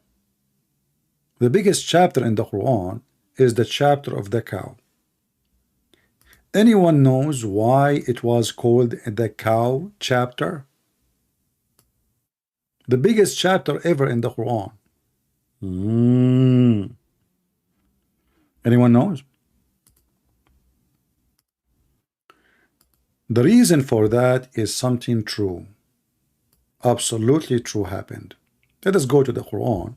The biggest chapter in the Quran is the chapter of the cow. Anyone knows why it was called the cow chapter? The biggest chapter ever in the Quran. Anyone knows? The reason for that is something true. Absolutely true happened. Let us go to the Quran.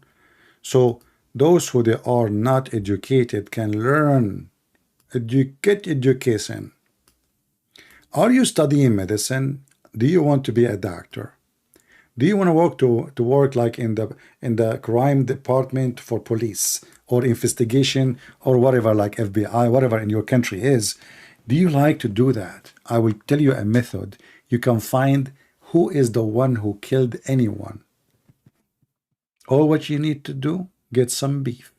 So those who they are not educated can learn. Get education. Are you studying medicine? Do you want to be a doctor? Do you want to work like in the crime department for police or investigation or whatever, like FBI, whatever in your country is? Do you like to do that? I will tell you a method. You can find who is the one who killed anyone. All what you need to do, get some beef.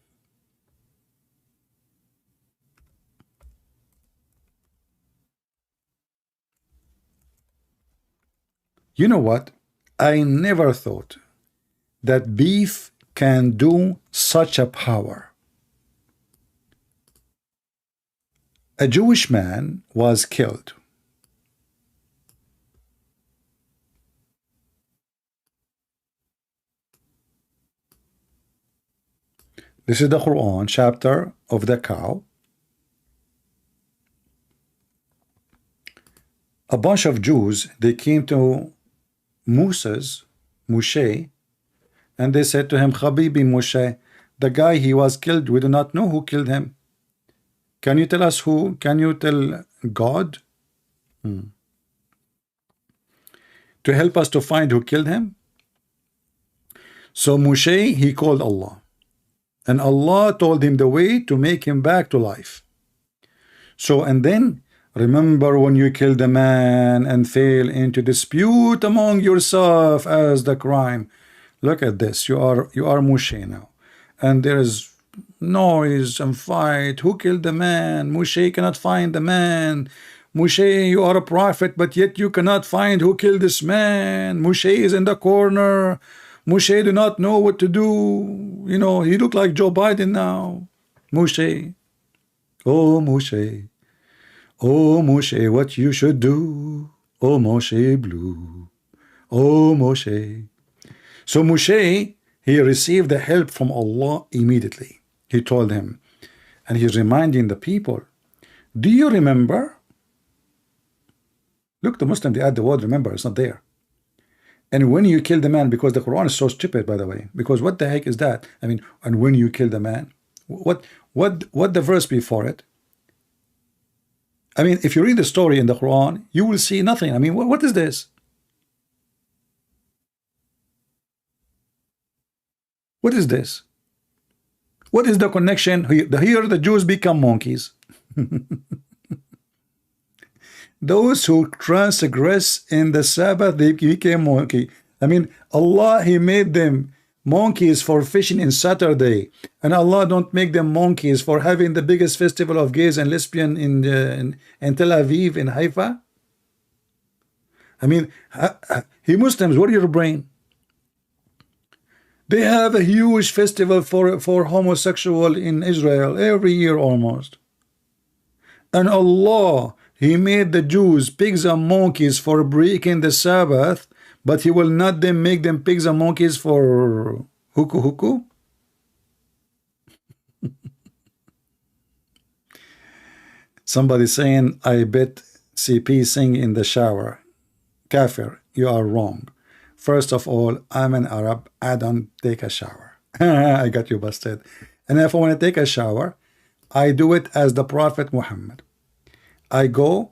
You know what? I never thought that beef can do such a power. A Jewish man was killed. This is the Quran chapter of the cow. A bunch of Jews, they came to Moshe, and they said to him, Habibi Moshe, the guy he was killed, we do not know who killed him. Can you tell us who? Can you tell God to help us to find who killed him? So Moshe, he called Allah, and Allah told him the way to make him back to life. So, and then remember when you killed a man and fell into dispute among yourself as the crime. Look at this. You are Moshe now, and there is noise and fight. Who killed the man? Moshe cannot find the man. Moshe, you are a prophet, but yet you cannot find who killed this man. Moshe is in the corner. Moshe do not know what to do. You know, he look like Joe Biden now. Moshe. Oh, Moshe. Oh, Moshe, what you should do. Oh, Moshe blue. Oh, Moshe. So Moshe, he received the help from Allah immediately. He told him, and he's reminding the people, do you remember? Look, the Muslim, they add the word remember, it's not there. And when you kill the man, because the Quran is so stupid, by the way, because what the heck is that? I mean, and when you kill the man, what the verse before it? I mean, if you read the story in the Quran, you will see nothing. I mean, what is this? What is this? What is the connection? Here the Jews become monkeys. Those who transgress in the Sabbath, they became monkey. I mean, Allah, he made them monkeys for fishing in Saturday, and Allah don't make them monkeys for having the biggest festival of gays and lesbian in Tel Aviv, in Haifa. I mean, he Muslims, what are your brain? They have a huge festival for homosexual in Israel every year almost. And Allah, he made the Jews pigs and monkeys for breaking the Sabbath, but he will not then make them pigs and monkeys for huku. Somebody saying, I bet CP sing in the shower. Kafir, you are wrong. First of all, I'm an Arab. I don't take a shower. I got you busted. And if I want to take a shower, I do it as the Prophet Muhammad. I go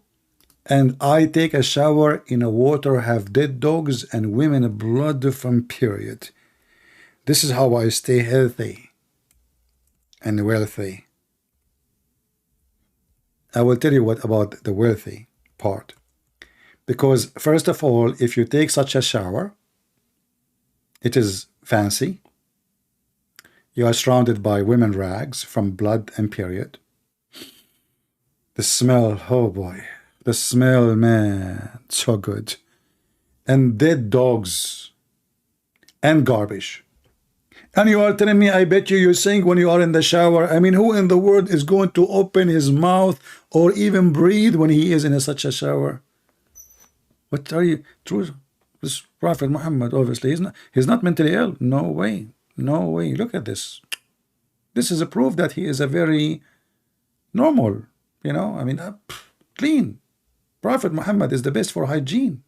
and I take a shower in a water have dead dogs and women blood from period. This is how I stay healthy and wealthy. I will tell you what about the wealthy part. Because first of all, if you take such a shower, it is fancy. You are surrounded by women rags from blood and period. The smell, oh boy. The smell, man, so good. And dead dogs and garbage. And you are telling me, I bet you're saying when you are in the shower, I mean, who in the world is going to open his mouth or even breathe when he is in such a shower? What are you? True, this Prophet Muhammad, obviously, he's not mentally ill. No way. No way. Look at this. This is a proof that he is a very normal, you know, I mean, clean. Prophet Muhammad is the best for hygiene.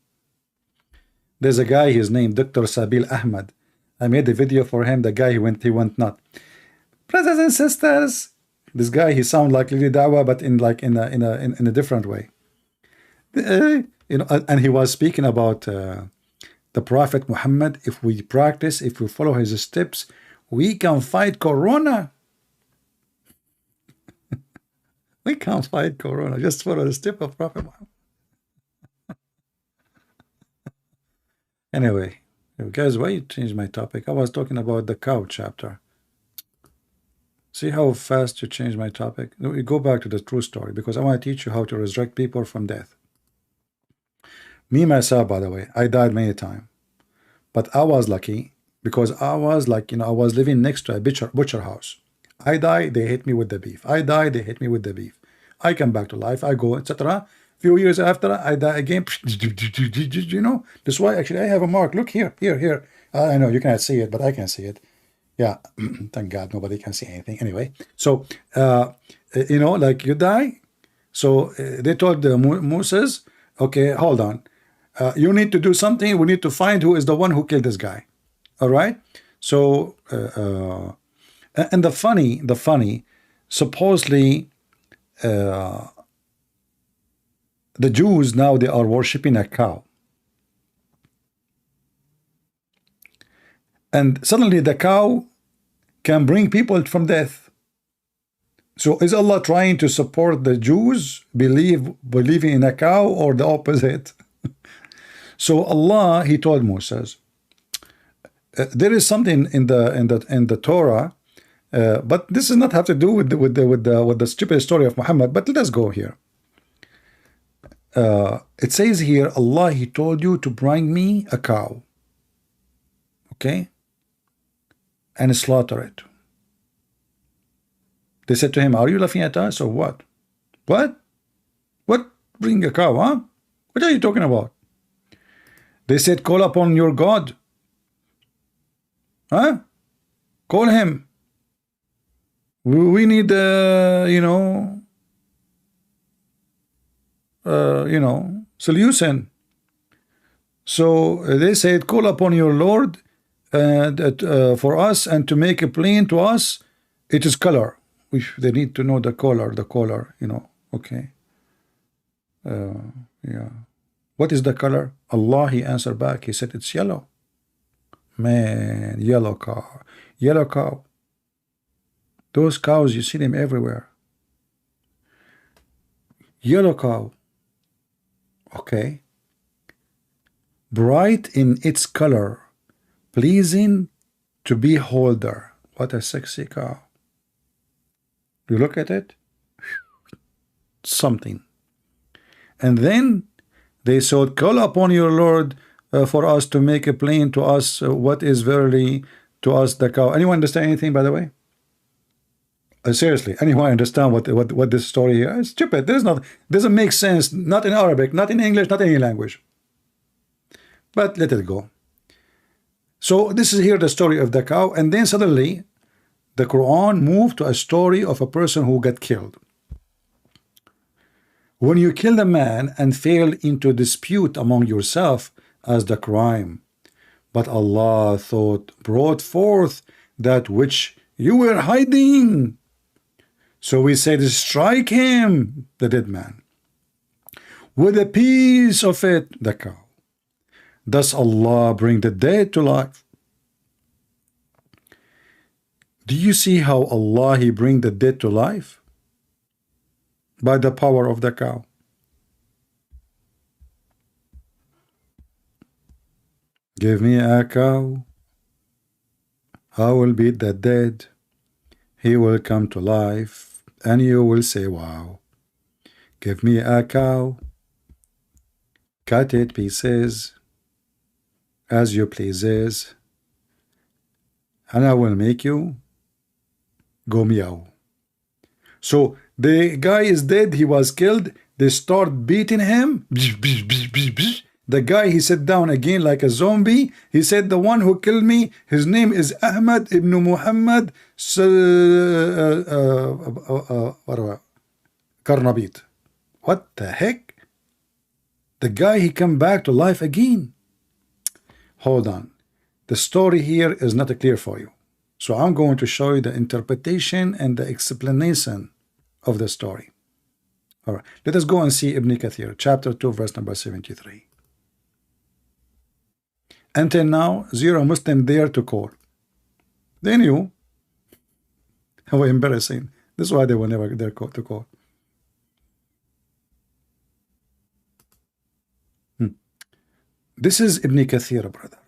There's a guy, his name, Dr. Sabil Ahmad. I made a video for him. The guy, he went not. Brothers and sisters, this guy, he sound like Lili Dawa, but in a different way. You know, and he was speaking about the Prophet Muhammad. If we practice, if we follow his steps, we can fight Corona. We can't fight Corona. Just follow the step of Prophet Muhammad. Anyway, guys, why you changed my topic? I was talking about the cow chapter. See how fast you change my topic? We go back to the true story because I want to teach you how to resurrect people from death. Me, myself, by the way, I died many times. But I was lucky because I was like, you know, I was living next to a butcher house. I die, they hit me with the beef. I die, they hit me with the beef. I come back to life, I go, etc. Few years after, I die again. You know, that's why actually I have a mark. Look here, here. I know you cannot see it, but I can see it. Yeah, thank God nobody can see anything. Anyway, so, you know, like you die. So they told Moses, okay, hold on. You need to do something. We need to find who is the one who killed this guy. All right. So, and the funny, supposedly, the Jews now they are worshiping a cow. And suddenly the cow can bring people from death. So is Allah trying to support the Jews believing in a cow or the opposite? So Allah, he told Moses, there is something in the Torah, but this does not have to do with the stupid story of Muhammad. But let us go here. It says here, Allah, he told you to bring me a cow, okay, and slaughter it. They said to him, are you laughing at us or what? What? Bring a cow, huh? What are you talking about? They said, call upon your God. Huh? Call him. We need, you know, solution. So they said, call upon your Lord for us and to make a plain to us. It is color. They need to know the color, you know. Okay. Yeah. What is the color? Allah, he answered back. He said, it's yellow. Man, yellow cow. Yellow cow. Those cows, you see them everywhere. Yellow cow. Okay. Bright in its color, pleasing to beholder. What a sexy cow. You look at it, something. And then they said, call upon your Lord for us to make a plain to us what is verily to us the cow. Anyone understand anything, by the way? Seriously, anyone understand what this story here is? Stupid. Doesn't make sense. Not in Arabic, not in English, not in any language. But let it go. So this is here the story of the cow, and then suddenly the Quran moved to a story of a person who got killed. When you kill a man and fail into dispute among yourself as the crime, but Allah brought forth that which you were hiding. So we said, strike him, the dead man, with a piece of it, the cow. Does Allah bring the dead to life? Do you see how Allah, He bring the dead to life? By the power of the cow. Give me a cow, I will beat the dead. He will come to life, and you will say, wow. Give me a cow, cut it pieces, as you pleases, and I will make you go meow. So the guy is dead, he was killed, they start beating him. The guy, he sat down again like a zombie. He said, the one who killed me, his name is Ahmad ibn Muhammad Karnabit. What the heck? The guy, he come back to life again. Hold on. The story here is not clear for you. So I'm going to show you the interpretation and the explanation of the story. All right. Let us go and see Ibn Kathir, chapter 2, verse number 73. Until now, zero Muslim dare to call. They knew. How embarrassing. This is why they will never dare to call. This is Ibn Kathir, brother.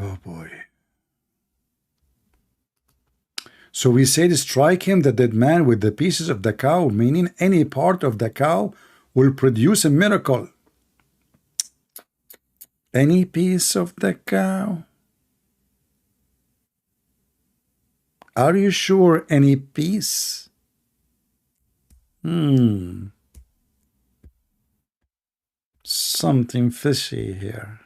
Oh boy. So we said, strike him, the dead man, with the pieces of the cow, meaning any part of the cow will produce a miracle. Any piece of the cow? Are you sure any piece? Something fishy here.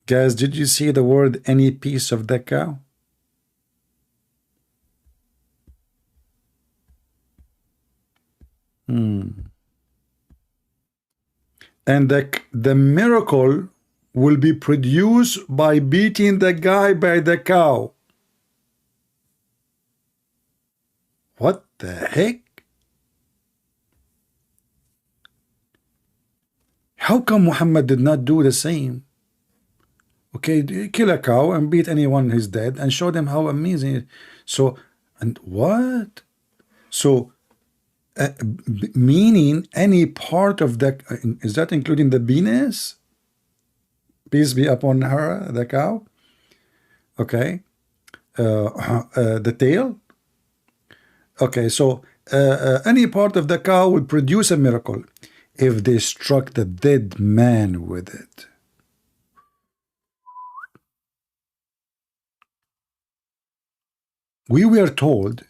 Guys, did you see the word any piece of the cow? And the miracle will be produced by beating the guy by the cow. What the heck? How come Muhammad did not do the same? Okay, kill a cow and beat anyone who's dead and show them how amazing it is. So, and what? So, meaning any part of the, is that including the penis? Peace be upon her, the cow. Okay. The tail. Okay, so any part of the cow will produce a miracle if they struck the dead man with it. We were told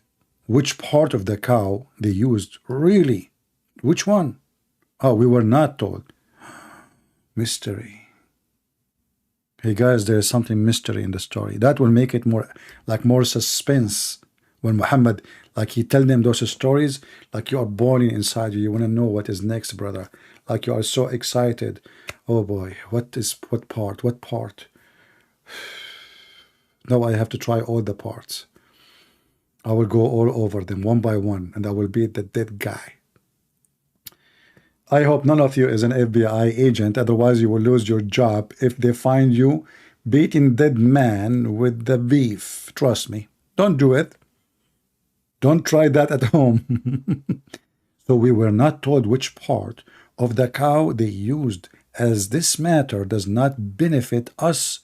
which part of the cow they used. Really? Which one? Oh, we were not told. Mystery. Hey guys, there's something mystery in the story. That will make it more suspense. When Muhammad, like he tell them those stories, like you are boiling inside you. You want to know what is next, brother. Like you are so excited. Oh boy, what part? What part? Now I have to try all the parts. I will go all over them one by one, and I will beat the dead guy. I hope none of you is an FBI agent, otherwise you will lose your job if they find you beating dead man with the beef. Trust me. Don't do it. Don't try that at home. So we were not told which part of the cow they used, as this matter does not benefit us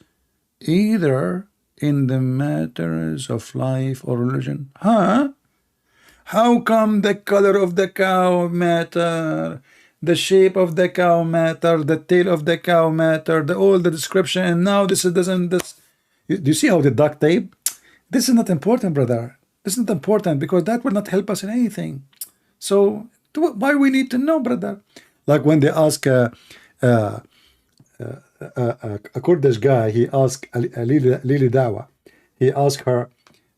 either in the matters of life or religion. Huh? How come the color of the cow matter? The shape of the cow matter, the tail of the cow matter, all the description, and now this doesn't. Do you see how the duct tape? This is not important, brother. This is not important because that will not help us in anything. So why we need to know, brother? Like when they ask a Kurdish guy, he asked Lili Dawa. He asked her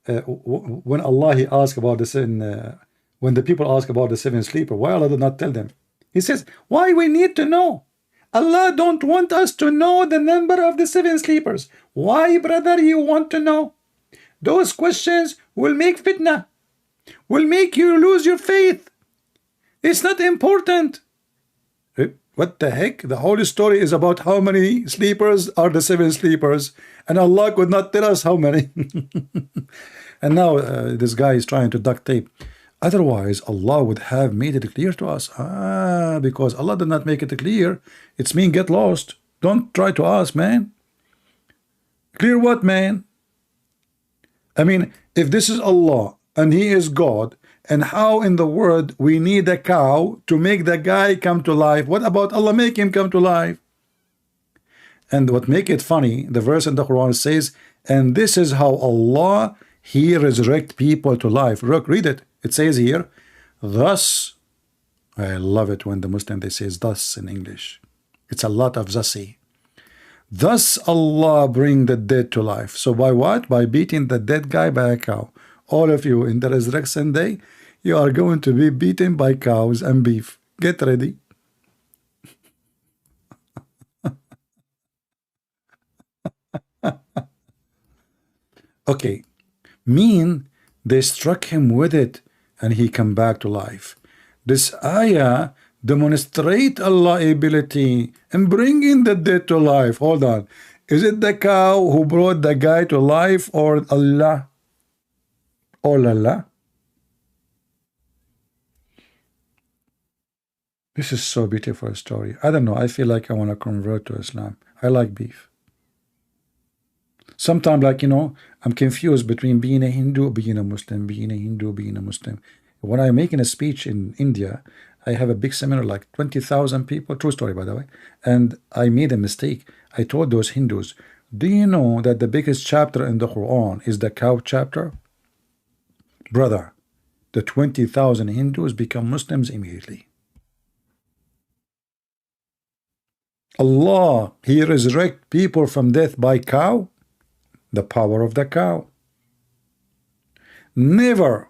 when Allah he asked about the sin. When the people ask about the seven sleeper, why Allah did not tell them? He says, why we need to know? Allah don't want us to know the number of the seven sleepers. Why, brother, you want to know? Those questions will make fitna, will make you lose your faith. It's not important. What the heck? The whole story is about how many sleepers are the seven sleepers, and Allah could not tell us how many. And now this guy is trying to duct tape. Otherwise, Allah would have made it clear to us. Because Allah did not make it clear, it's mean get lost. Don't try to ask, man. Clear what, man? I mean, if this is Allah and He is God, and how in the world we need a cow to make the guy come to life? What about Allah make him come to life? And what make it funny, the verse in the Quran says, and this is how Allah, He resurrect people to life. Look, read it. It says here, thus, I love it when the Muslim, they say thus in English. It's a lot of thusy. Thus Allah bring the dead to life. So by what? By beating the dead guy by a cow. All of you in the resurrection day, you are going to be beaten by cows and beef. Get ready. Okay. Mean they struck him with it and he come back to life. This ayah demonstrate Allah ability in bringing the dead to life. Hold on. Is it the cow who brought the guy to life or Allah? Or Allah? This is so beautiful story. I don't know. I feel like I want to convert to Islam. I like beef. Sometimes, like, you know, I'm confused between being a Hindu, being a Muslim, being a Hindu, being a Muslim. When I'm making a speech in India, I have a big seminar, like 20,000 people, true story, by the way, and I made a mistake. I told those Hindus, do you know that the biggest chapter in the Quran is the cow chapter? Brother, the 20,000 Hindus become Muslims immediately. Allah, He resurrect people from death by cow. The power of the cow. Never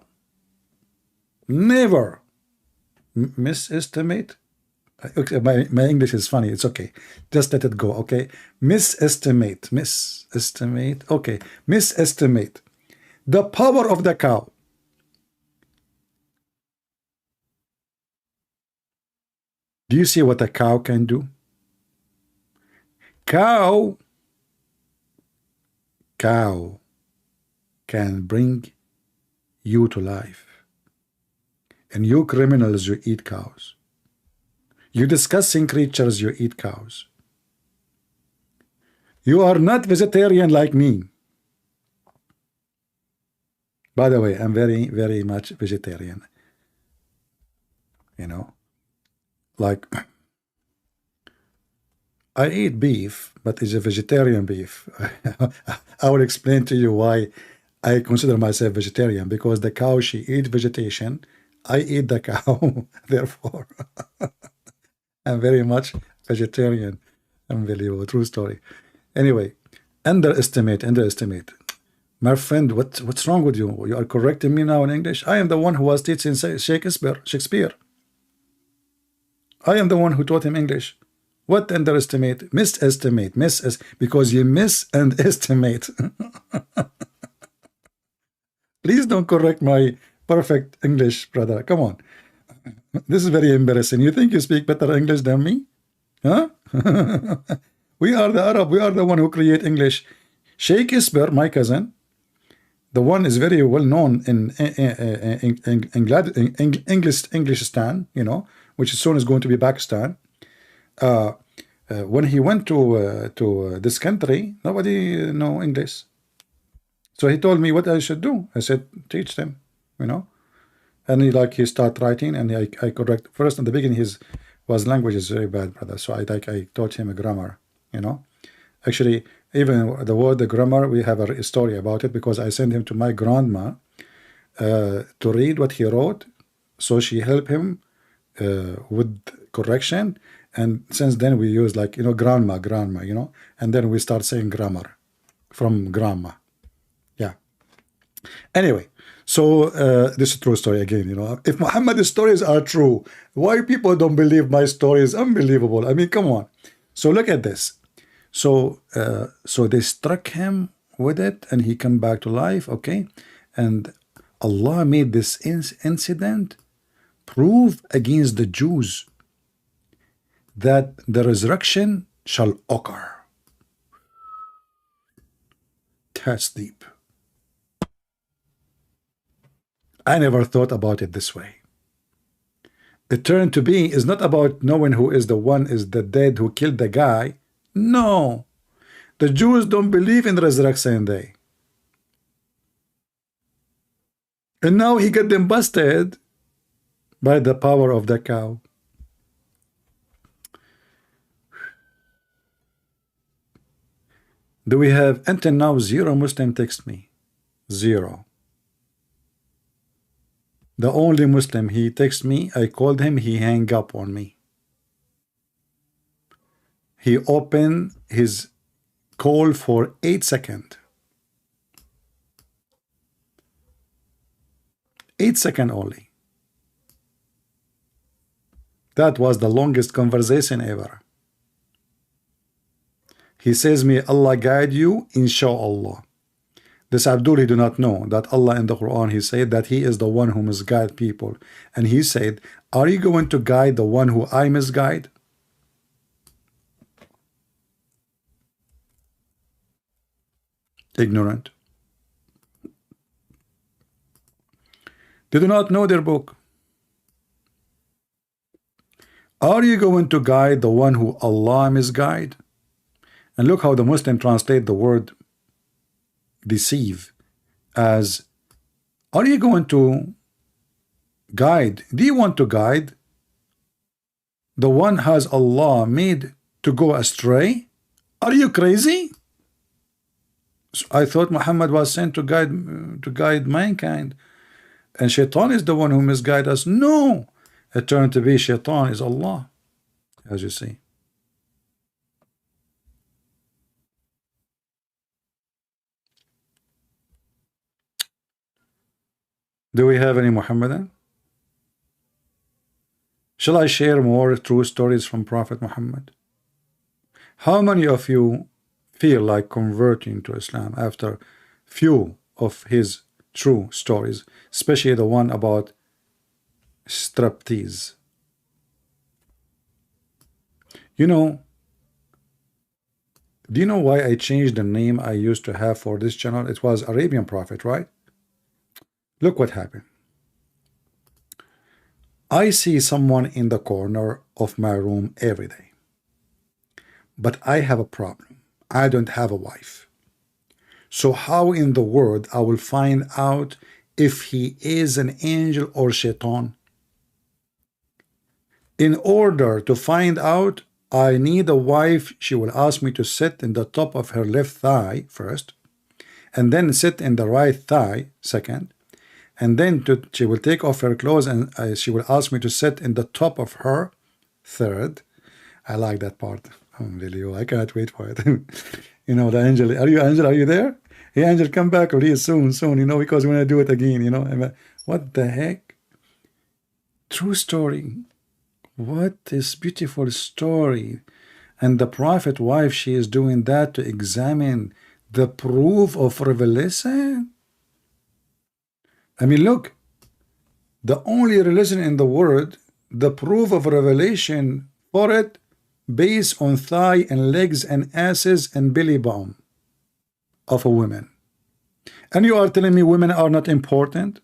misestimate. Okay, my English is funny. It's okay. Just let it go. Okay. Misestimate. Okay. Misestimate the power of the cow. Do you see what a cow can do? Cow can bring you to life. And you criminals, you eat cows. You disgusting creatures, you eat cows. You are not vegetarian like me. By the way, I'm very, very much vegetarian. You know, like, I eat beef, but it's a vegetarian beef. I will explain to you why I consider myself vegetarian, because the cow, she eats vegetation. I eat the cow. Therefore, I'm very much vegetarian. Unbelievable, true story. Anyway, underestimate. My friend, what's wrong with you? You are correcting me now in English. I am the one who was teaching Shakespeare. I am the one who taught him English. What underestimate? Misestimate. Because you miss and estimate. Please don't correct my perfect English, brother. Come on. This is very embarrassing. You think you speak better English than me? Huh? We are the Arab. We are the one who create English. Shakespeare, my cousin, the one is very well known in Englistan, you know, which soon is going to be Pakistan. When he went to this country, nobody know English. So he told me what I should do. I said, teach them, you know. And he start writing, and I correct. First, in the beginning, his language is very bad, brother. So I taught him a grammar, you know. Actually, even the word the grammar, we have a story about it, because I sent him to my grandma to read what he wrote. So she helped him with correction. And since then we use, like, you know, grandma, you know, and then we start saying grammar from grandma. Yeah. Anyway, so this is a true story again, you know. If Muhammad's stories are true, why people don't believe my story is unbelievable. I mean, come on. So look at this. So they struck him with it, and he come back to life. Okay, and Allah made this incident prove against the Jews that the resurrection shall occur. That's deep. I never thought about it this way. The turn to be is not about knowing who is the one is the dead who killed the guy. No, the Jews don't believe in the resurrection day. And now he got them busted by the power of the cow. Do we have until now 0 Muslim text me? 0. The only Muslim, he texted me, I called him, he hang up on me. He opened his call for 8 seconds. 8 seconds only. That was the longest conversation ever. He says, may Allah guide you, inshallah. This Abdul, he do not know that Allah in the Quran, he said that he is the one who misguide people. And he said, are you going to guide the one who I misguide? Ignorant. They do not know their book. Are you going to guide the one who Allah misguide? And look how the Muslim translate the word deceive as, are you going to guide? Do you want to guide the one has Allah made to go astray? Are you crazy? I thought Muhammad was sent to guide mankind, and Shaitan is the one who misguide us. No, it turned to be Shaitan is Allah, as you see. Do we have any Muhammadan? Shall I share more true stories from Prophet Muhammad? How many of you feel like converting to Islam after few of his true stories, especially the one about striptease? You know, do you know why I changed the name I used to have for this channel? It was Arabian Prophet, right? Look what happened. I see someone in the corner of my room every day. But I have a problem. I don't have a wife. So how in the world I will find out if he is an angel or shaitan? In order to find out, I need a wife. She will ask me to sit in the top of her left thigh first, and then sit in the right thigh second, and then she will take off her clothes and she will ask me to sit in the top of her third. I like that part. Oh, really, I cannot wait for it. You know, the angel. Are you angel? Are you there? Hey, angel, come back please soon, you know, because we're gonna do it again. You know, what the heck? True story. What is beautiful story. And the prophet wife, she is doing that to examine the proof of revelation. I mean, look, the only religion in the world, the proof of revelation for it based on thigh and legs and asses and belly bump of a woman. And you are telling me women are not important?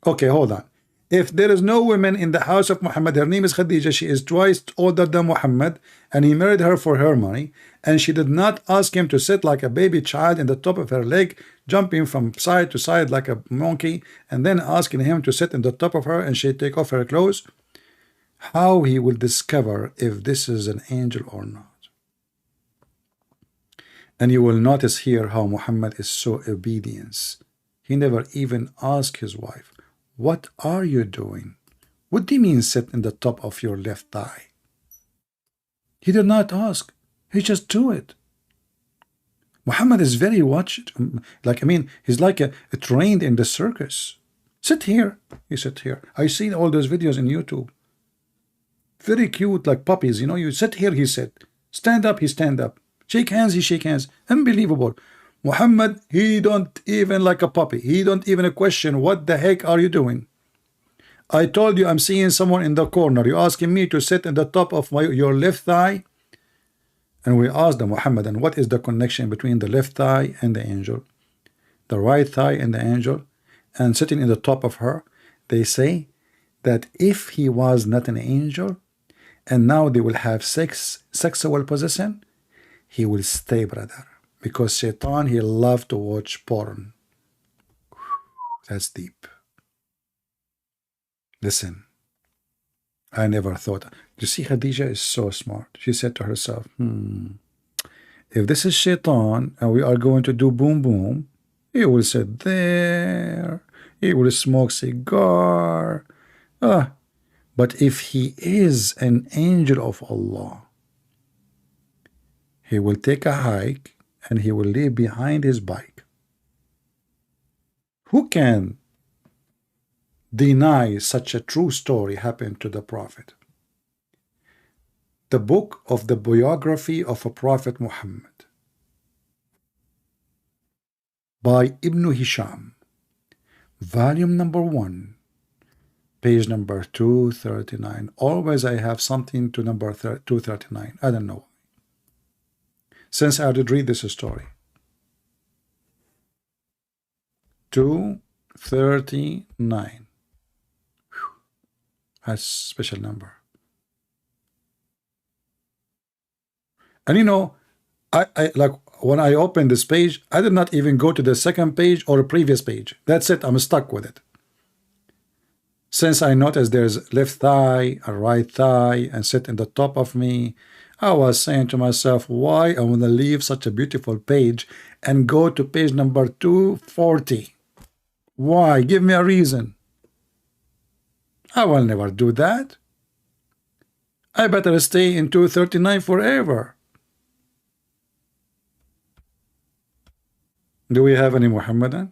Okay, hold on. If there is no woman in the house of Muhammad, her name is Khadija, she is twice older than Muhammad, and he married her for her money, and she did not ask him to sit like a baby child in the top of her leg, jumping from side to side like a monkey, and then asking him to sit in the top of her and she take off her clothes. How he will discover if this is an angel or not? And you will notice here how Muhammad is so obedient. He never even asked his wife, what are you doing? What do you mean sit in the top of your left thigh? He did not ask. He just do it. Muhammad is very watched. Like, I mean, he's like a trained in the circus. Sit here. He sit here. I seen all those videos in YouTube. Very cute, like puppies. You know, you sit here, he sit. Stand up, he stand up. Shake hands, he shake hands. Unbelievable. Muhammad, he don't even like a puppy. He don't even question, what the heck are you doing? I told you I'm seeing someone in the corner. You're asking me to sit in the top of your left thigh? And we asked the Muhammad, and what is the connection between the left thigh and the angel? The right thigh and the angel? And sitting in the top of her? They say that if he was not an angel, and now they will have sexual possession, he will stay, brother. Because Shaitan, he loved to watch porn. That's deep. Listen, I never thought. You see, Khadija is so smart. She said to herself, if this is Shaitan and we are going to do boom boom, he will sit there, he will smoke cigar. But if he is an angel of Allah, he will take a hike and he will leave behind his bike. Who can deny such a true story happened to the Prophet? The book of the biography of a Prophet Muhammad by Ibn Hisham, volume number 1, page number 239. Always I have something to number 239. I don't know. Since I did read this story. 239. That's a special number. And you know, I like when I opened this page, I did not even go to the second page or the previous page. That's it. I'm stuck with it. Since I noticed there's left thigh, a right thigh, and sit in the top of me, I was saying to myself, why I want to leave such a beautiful page and go to page number 240? Why? Give me a reason. I will never do that. I better stay in 239 forever. Do we have any Muhammadan?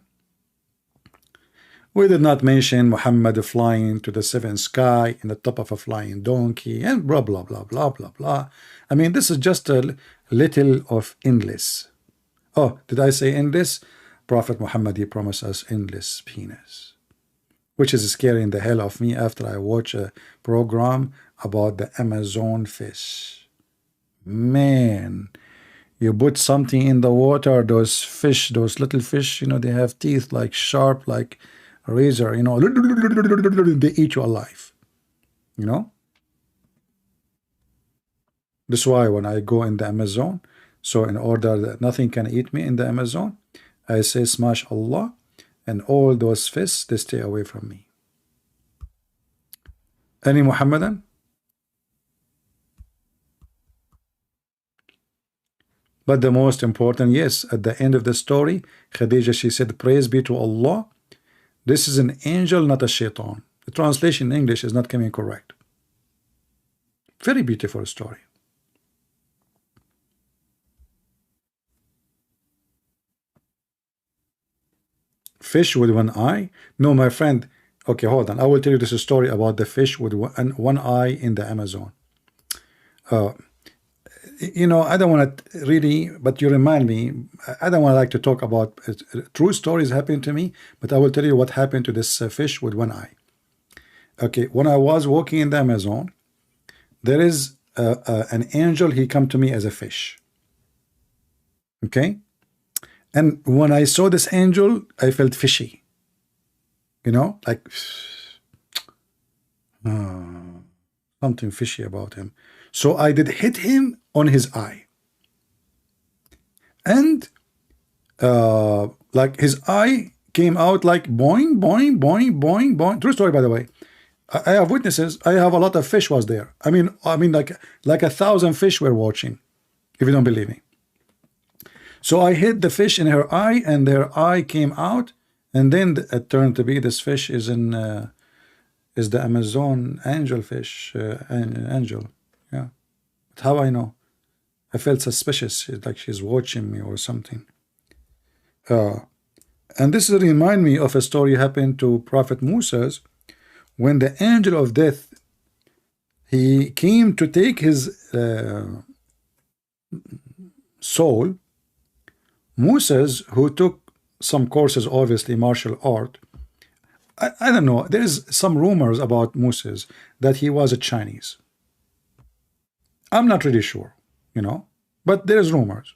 We did not mention Muhammad flying to the seventh sky in the top of a flying donkey and blah, blah, blah, blah, blah, blah. I mean, this is just a little of endless. Oh, did I say endless? Prophet Muhammad, he promised us endless penis, which is scaring the hell of me after I watch a program about the Amazon fish. Man, you put something in the water, those fish, those little fish, you know, they have teeth like sharp, like a razor, you know, they eat you alive, you know. That's why when I go in the Amazon, so in order that nothing can eat me in the Amazon, I say smash Allah, and all those fish, they stay away from me. Any Muhammadan? But the most important, yes, at the end of the story, Khadija, she said, praise be to Allah. This is an angel, not a shaitan. The translation in English is not coming correct. Very beautiful story. Fish with one eye? No, my friend. Okay, hold on. I will tell you this story about the fish with one eye in the Amazon. You know, I don't want to really, but you remind me, I don't want to like to talk about true stories happening to me, but I will tell you what happened to this fish with one eye. Okay, when I was walking in the Amazon, there is an angel, he come to me as a fish. Okay? And when I saw this angel, I felt fishy. You know, like something fishy about him. So I did hit him on his eye. And like his eye came out like boing, boing, boing, boing, boing. True story, by the way. I have witnesses. I have a lot of fish was there. I mean like 1,000 fish were watching, if you don't believe me. So I hit the fish in her eye, and their eye came out, and then it turned to be this fish is the Amazon angel fish, angel. Yeah. But how I know? I felt suspicious, like she's watching me or something. And this remind me of a story happened to Prophet Moses, when the angel of death, he came to take his soul, Moses, who took some courses, obviously martial art, I don't know, there is some rumors about Moses that he was a Chinese. I'm not really sure, but there is rumors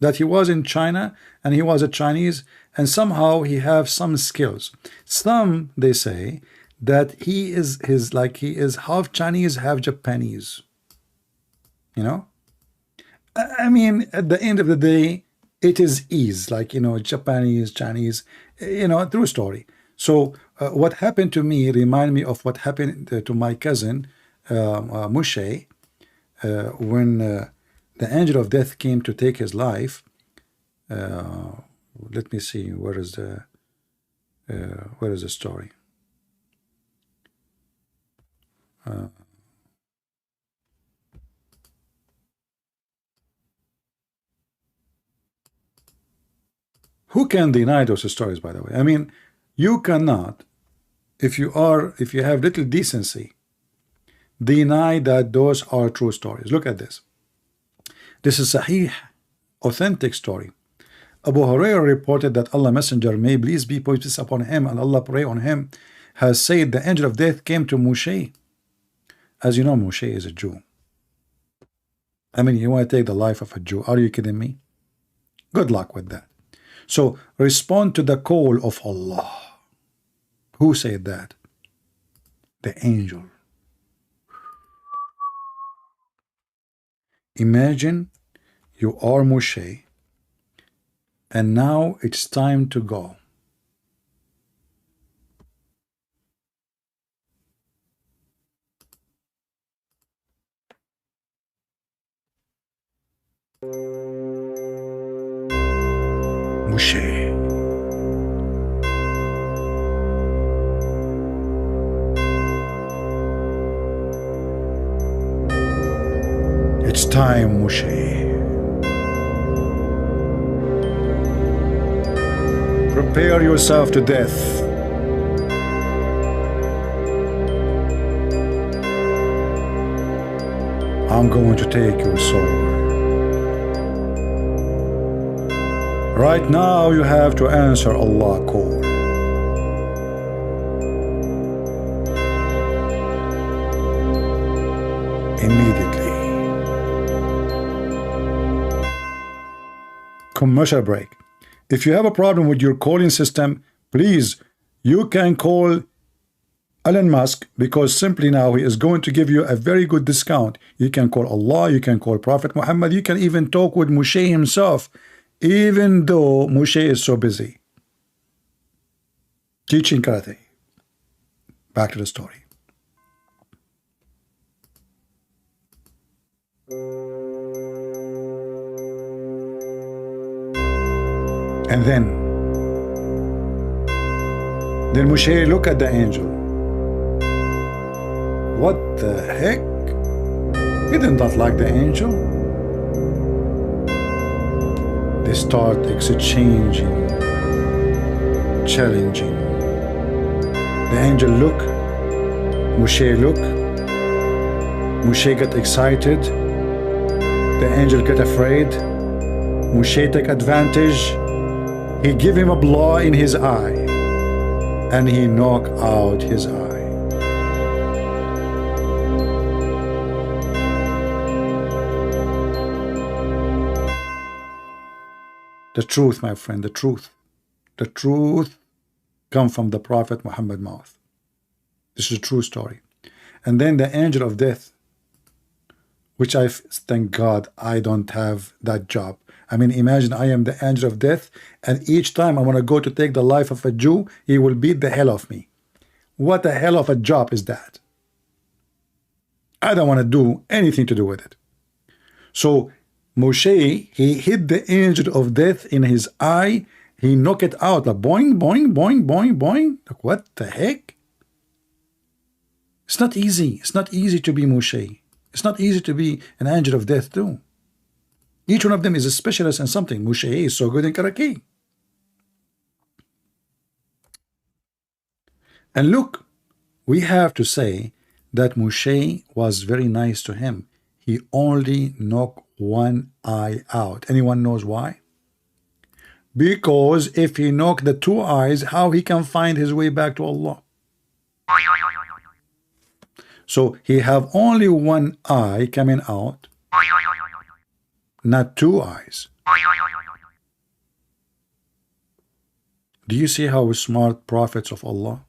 that he was in China and he was a Chinese, and somehow he have some skills. Some, they say that he is he is half Chinese, half Japanese. I mean, at the end of the day, it is ease, Japanese, Chinese, true story. So what happened to me remind me of what happened to my cousin Moshe when the angel of death came to take his life. Let me see, where is the story? Who can deny those stories, by the way? I mean, you cannot, if you have little decency, deny that those are true stories. Look at this. This is Sahih, authentic story. Abu Hurairah reported that Allah Messenger, may peace be upon him and Allah pray on him, has said the angel of death came to Moshe. As you know, Moshe is a Jew. I mean, you want to take the life of a Jew? Are you kidding me? Good luck with that. So respond to the call of Allah. Who said that? The angel. Imagine you are Moshe, and now it's time to go. Moshe. It's time, Moshe. Prepare yourself to death. I'm going to take your soul. Right now you have to answer Allah's call. Immediately. Commercial break. If you have a problem with your calling system, please, you can call Elon Musk, because simply now he is going to give you a very good discount. You can call Allah, you can call Prophet Muhammad, you can even talk with Moshe himself, even though Moshe is so busy teaching karate. Back to the story. And then Moshe look at the angel. What the heck? He did not like the angel. They start exchanging, challenging. The angel look, Moshe look. Moshe got excited. The angel get afraid. Moshe take advantage. He give him a blow in his eye, and he knock out his eye. The truth, my friend, the truth. The truth come from the Prophet Muhammad mouth. This is a true story. And then the angel of death, which thank God I don't have that job. I mean, imagine I am the angel of death, and each time I want to go to take the life of a Jew, he will beat the hell of me. What the hell of a job is that? I don't want to do anything to do with it. So Moshe, he hit the angel of death in his eye. He knocked it out, like boing, boing, boing, boing, boing. Like, what the heck? It's not easy. It's not easy to be Moshe. It's not easy to be an angel of death too. Each one of them is a specialist in something. Moshe is so good in karate. And look, we have to say that Moshe was very nice to him. He only knocked one eye out. Anyone knows why? Because if he knocked the two eyes, how he can find his way back to Allah? So he have only one eye coming out, not two eyes. Do you see how smart prophets of Allah?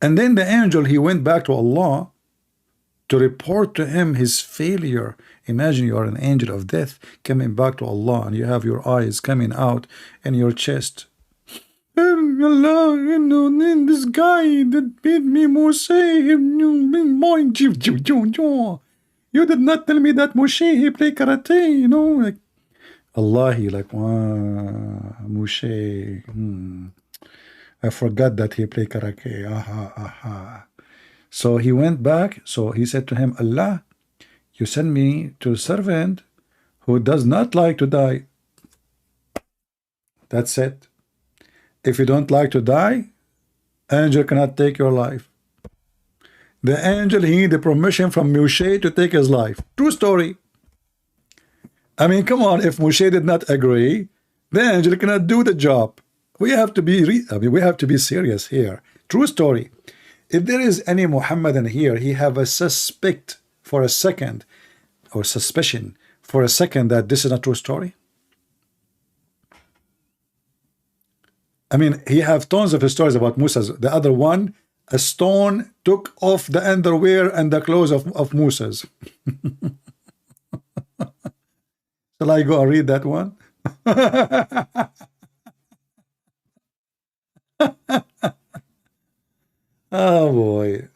And then the angel, he went back to Allah to report to him his failure. Imagine you are an angel of death coming back to Allah and you have your eyes coming out in your chest. Allah, you know, this guy that beat me, Moshe, you did not tell me that Moshe, he play karate, you know, like Allah, he like, Moshe, I forgot that he play karate, So he went back, so he said to him, Allah, you send me to a servant who does not like to die. That's it. If you don't like to die, angel cannot take your life. The angel, he needed permission from Moshe to take his life. True story. I mean, come on, if Moshe did not agree, the angel cannot do the job. We have to be we have to be serious here. True story. If there is any Muhammadan here, he have a suspect for a second, or suspicion for a second that this is a true story. I mean, he have tons of stories about Musa. The other one, a stone took off the underwear and the clothes of Musa's. Shall I go and read that one? Oh boy.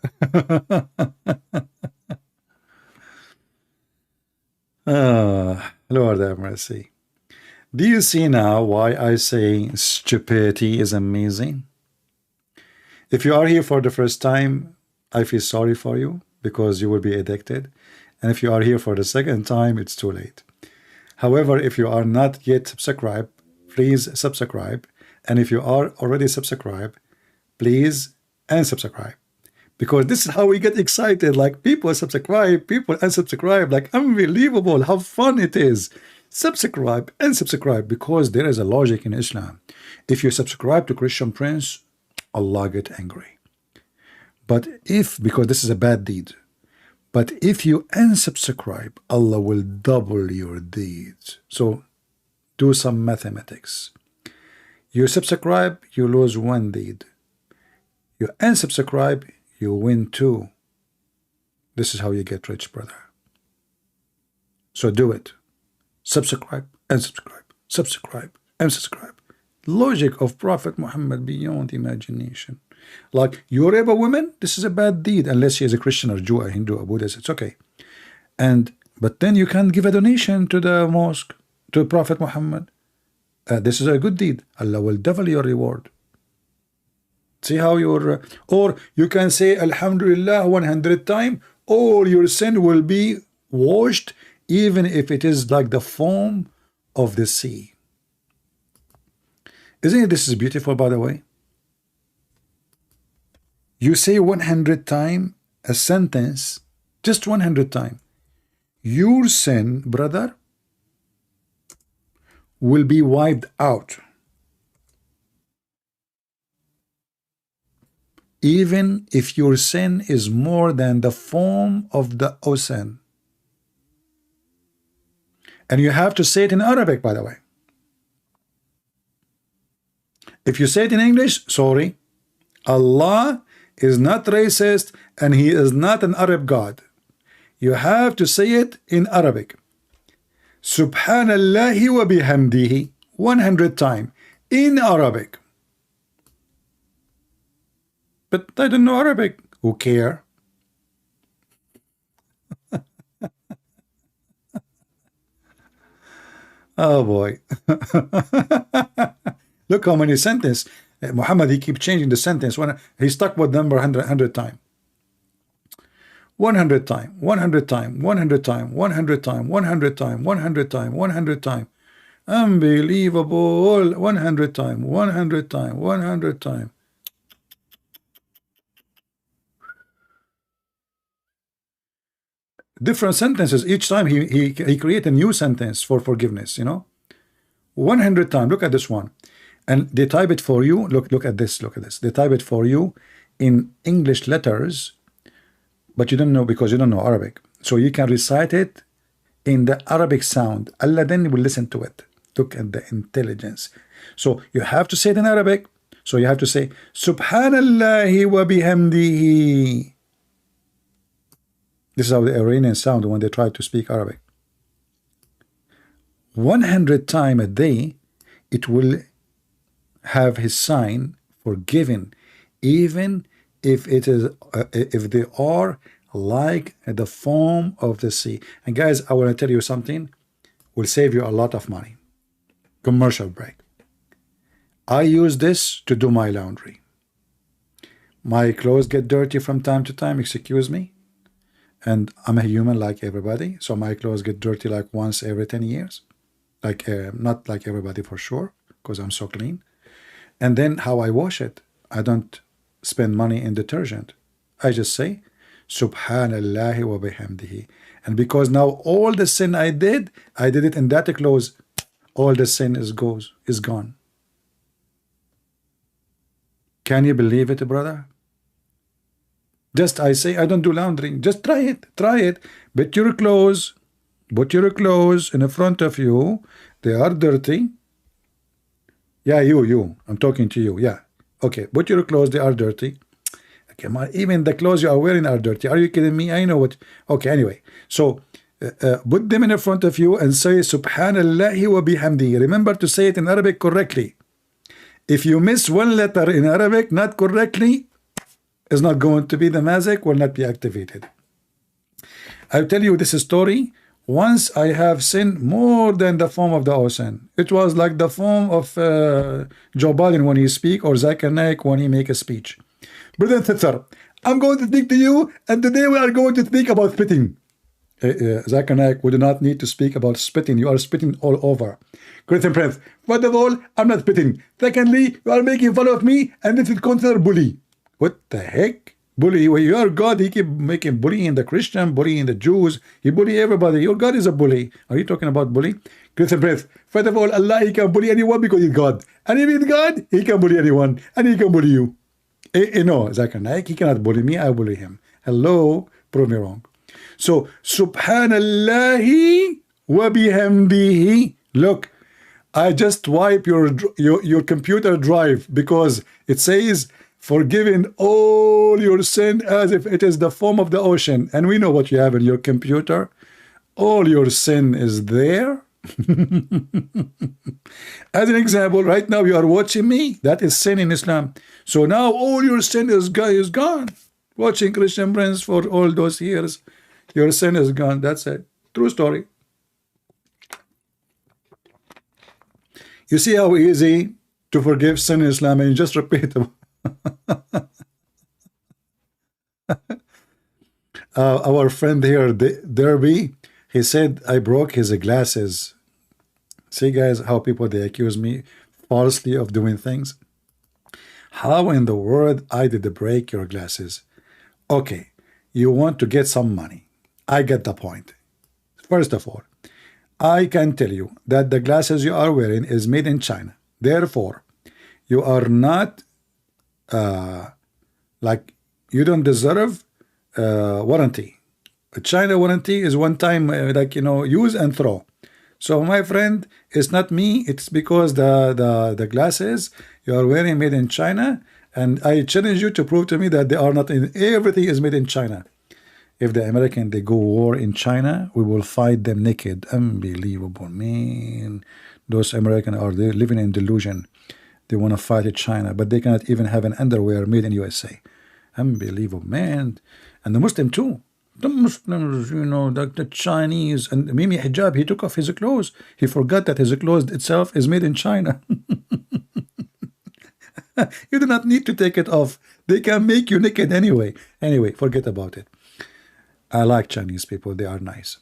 Lord have mercy. Do you see now why I say stupidity is amazing? If you are here for the first time, I feel sorry for you because you will be addicted. And if you are here for the second time, it's too late. However, if you are not yet subscribed, please subscribe. And if you are already subscribed, please unsubscribe. Because this is how we get excited. Like, people subscribe, people unsubscribe. Like, unbelievable how fun it is. Subscribe and subscribe, because there is a logic in Islam. If you subscribe to Christian Prince, Allah get angry. But if, because this is a bad deed, but if you unsubscribe, Allah will double your deeds. So do some mathematics. You subscribe, you lose one deed. You unsubscribe, you win two. This is how you get rich, brother. So do it. Subscribe and subscribe, subscribe and subscribe. Logic of Prophet Muhammad beyond imagination. Like, you rape a woman, this is a bad deed, unless she is a Christian or Jew, a Hindu, a Buddhist, it's okay. But then you can give a donation to the mosque, to Prophet Muhammad. This is a good deed. Allah will double your reward. See how your, or you can say Alhamdulillah 100 times, all your sin will be washed, even if it is like the foam of the sea. Isn't it, this is beautiful, by the way? You say 100 times a sentence, just 100 times. Your sin, brother, will be wiped out. Even if your sin is more than the foam of the ocean. And you have to say it in Arabic, by the way. If you say it in English, sorry. Allah is not racist and he is not an Arab God. You have to say it in Arabic. Subhanallahi wa bihamdihi 100 times in Arabic. But I don't know Arabic. Who care? Oh boy. Look how many sentences. Muhammad, he keeps changing the sentence. When he stuck with number 100 times. 100 times, 100 times, 100 times, 100 times, 100 times, 100 times, 100 times. Unbelievable. 100 times, 100 times, 100 times. different sentences each time. He create a new sentence for forgiveness, 100 times. Look at this one, and they type it for you. Look at this. Look at this. They type it for you in English letters, but you don't know because you don't know Arabic. So you can recite it in the Arabic sound. Allah then will listen to it. Look at the intelligence. So you have to say it in Arabic. So you have to say Subhanallah wa bihamdihi. This is how the Iranians sound when they try to speak Arabic. 100 times a day, it will have his sign forgiven, even if it is if they are like the foam of the sea. And guys, I want to tell you something will save you a lot of money. Commercial break. I use this to do my laundry. My clothes get dirty from time to time, excuse me, and I'm a human like everybody, so my clothes get dirty like once every 10 years, like not like everybody for sure, because I'm so clean. And then how I wash it, I don't spend money in detergent. I just say Subhanallah wa bihamdihi. And because now all the sin I did it in that clothes, all the sin is gone. Can you believe it, brother? Just I say I don't do laundry. Just try it. Try it. Put your clothes in front of you. They are dirty. Yeah, you. I'm talking to you. Yeah. Okay. Put your clothes. They are dirty. Okay, even the clothes you are wearing are dirty. Are you kidding me? I know what. Okay. Anyway, so put them in front of you and say Subhanallah wa bihamdihi. Remember to say it in Arabic correctly. If you miss one letter in Arabic not correctly, it's not going to be, the magic will not be activated. I'll tell you this story. Once I have sinned more than the foam of the ocean. It was like the foam of Joe Biden when he speak, or Zakir Naik when he make a speech. Brother and sister, I'm going to speak to you, and today we are going to speak about spitting. Zakir Naik, we do not need to speak about spitting. You are spitting all over. Christian Prince, first of all, I'm not spitting. Secondly, you are making fun of me, and this is considered bully. What the heck? Bully? Well, you are God. He keep making bullying the Christian, bullying the Jews. He bully everybody. Your God is a bully. Are you talking about bully? Christian Prince, first of all, Allah, he can bully anyone because he's God. And if he's God, he can bully anyone. And he can bully you. No, Zakir Naik, he cannot bully me. I bully him. Hello? Prove me wrong. So, Subhanallahi wa bihamdihi. Look, I just wipe your computer drive because it says forgiven all your sin as if it is the foam of the ocean. And we know what you have in your computer. All your sin is there. As an example, right now you are watching me. That is sin in Islam. So now all your sin is gone. Watching Christian Prince for all those years. Your sin is gone. That's it. True story. You see how easy to forgive sin in Islam, and you just repeat them. Our friend here, Derby, he said I broke his glasses. See, guys, how people, they accuse me falsely of doing things. How in the world I did break your glasses? Okay, you want to get some money. I get the point. First of all, I can tell you that the glasses you are wearing is made in China. Therefore, you are not like, you don't deserve warranty. A China warranty is one time, use and throw. So my friend, it's not me. It's because the glasses you are wearing made in China, and I challenge you to prove to me that they are not. Everything is made in China. If the American, they go war in China, we will fight them naked. Unbelievable, man. Those Americans are living in delusion. They want to fight China, but they cannot even have an underwear made in USA. Unbelievable, man. And the Muslim too. The Muslims, the Chinese, and Mimi Hijab, he took off his clothes. He forgot that his clothes itself is made in China. You do not need to take it off. They can make you naked anyway. Anyway, forget about it. I like Chinese people. They are nice.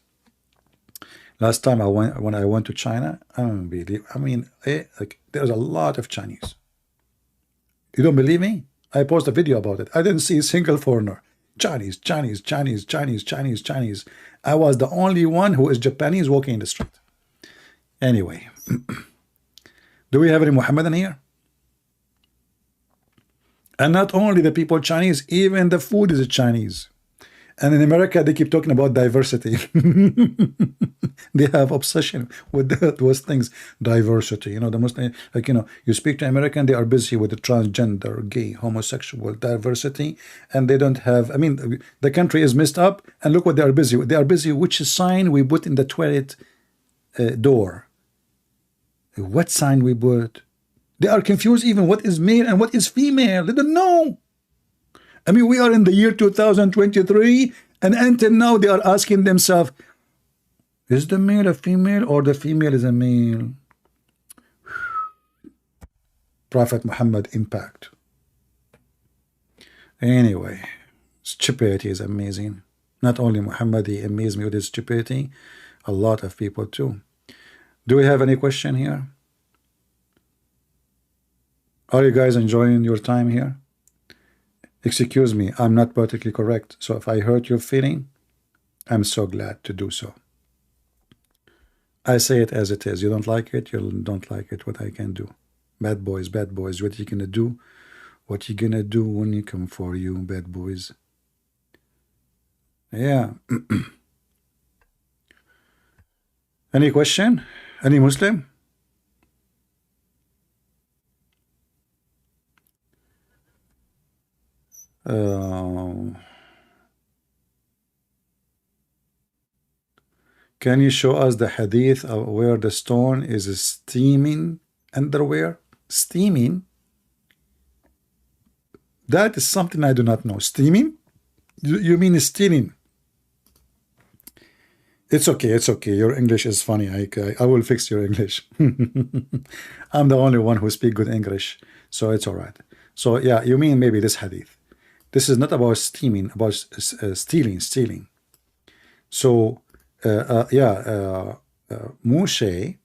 Last time when I went to China, there's a lot of Chinese. You don't believe me? I posted a video about it. I didn't see a single foreigner. Chinese, Chinese, Chinese, Chinese, Chinese, Chinese. I was the only one who is Japanese walking in the street. Anyway, do we have any Muhammadan here? And not only the people Chinese, even the food is Chinese. And in America, they keep talking about diversity. They have obsession with those things. Diversity, you know, the Muslim, like, you know, you speak to American, they are busy with the transgender, gay, homosexual, diversity, and they don't have, I mean, the country is messed up, and look what they are busy with. They are busy which sign we put in the toilet door. What sign we put? They are confused even what is male and what is female. They don't know. I mean, we are in the year 2023, and until now they are asking themselves, is the male a female or the female is a male? Prophet Muhammad impact. Anyway, stupidity is amazing. Not only Muhammad, he amazed me with his stupidity, a lot of people too. Do we have any question here? Are you guys enjoying your time here? Excuse me, I'm not politically correct, so if I hurt your feeling, I'm so glad to do so. I say it as it is. You don't like it, you don't like it. What I can do. Bad boys, what you gonna do? What you gonna do when you come for you, bad boys? Yeah. Any question? Any Muslim? Can you show us the hadith of where the stone is steaming underwear? Steaming? That is something I do not know. Steaming? You mean stealing? It's okay, it's okay. Your English is funny. I will fix your English. I'm the only one who speaks good English, so it's all right. So yeah, you mean maybe this hadith. This is not about steaming, about stealing. So Moshe,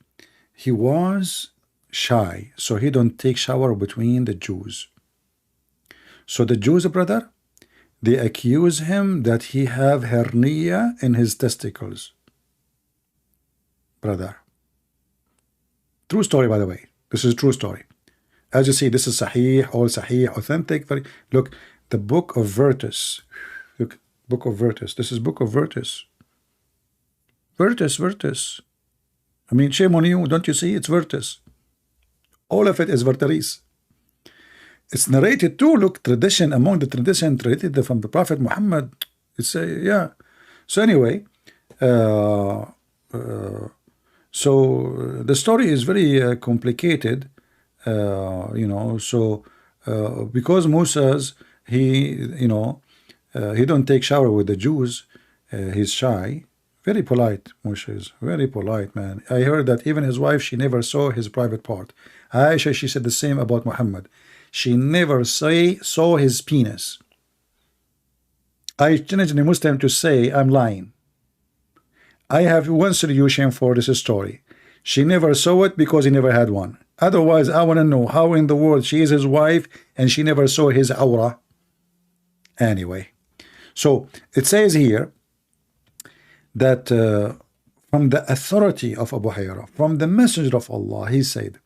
he was shy, so he don't take shower between the Jews. So the Jews, brother, they accuse him that he have hernia in his testicles. Brother. True story, by the way. This is a true story. As you see, this is Sahih, all Sahih, authentic. Look, the book of Virtus. Look, book of Virtus. This is book of Virtus. Virtus. I mean, shame on you. Don't you see? It's Virtus. All of it is Verteris. It's narrated too. Look, tradition among the tradition tradited from the Prophet Muhammad. It's yeah. So anyway, so the story is very complicated. You know, so because Moses, he don't take shower with the Jews. He's shy. Very polite, Moshe is very polite, man. I heard that even his wife, she never saw his private part. Aisha, she said the same about Muhammad. She never saw his penis. I challenge a Muslim to say I'm lying. I have one solution for this story. She never saw it because he never had one. Otherwise, I want to know how in the world she is his wife and she never saw his aura. Anyway, so it says here that from the authority of Abu Hurairah, from the messenger of Allah, he said,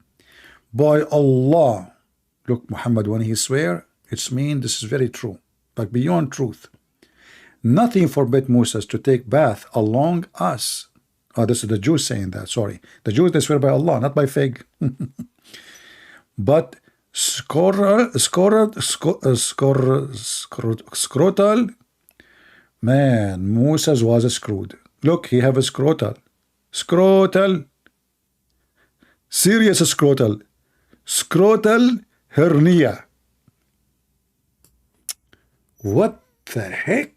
by Allah, look, Muhammad, when he swear, it's mean this is very true, but beyond truth. Nothing forbid Moses to take bath along us. Oh, this is the Jews saying that, sorry. The Jews, they swear by Allah, not by fig. But scrotal, man, Moses was screwed. Look, he have a scrotal. Serious scrotal hernia. What the heck?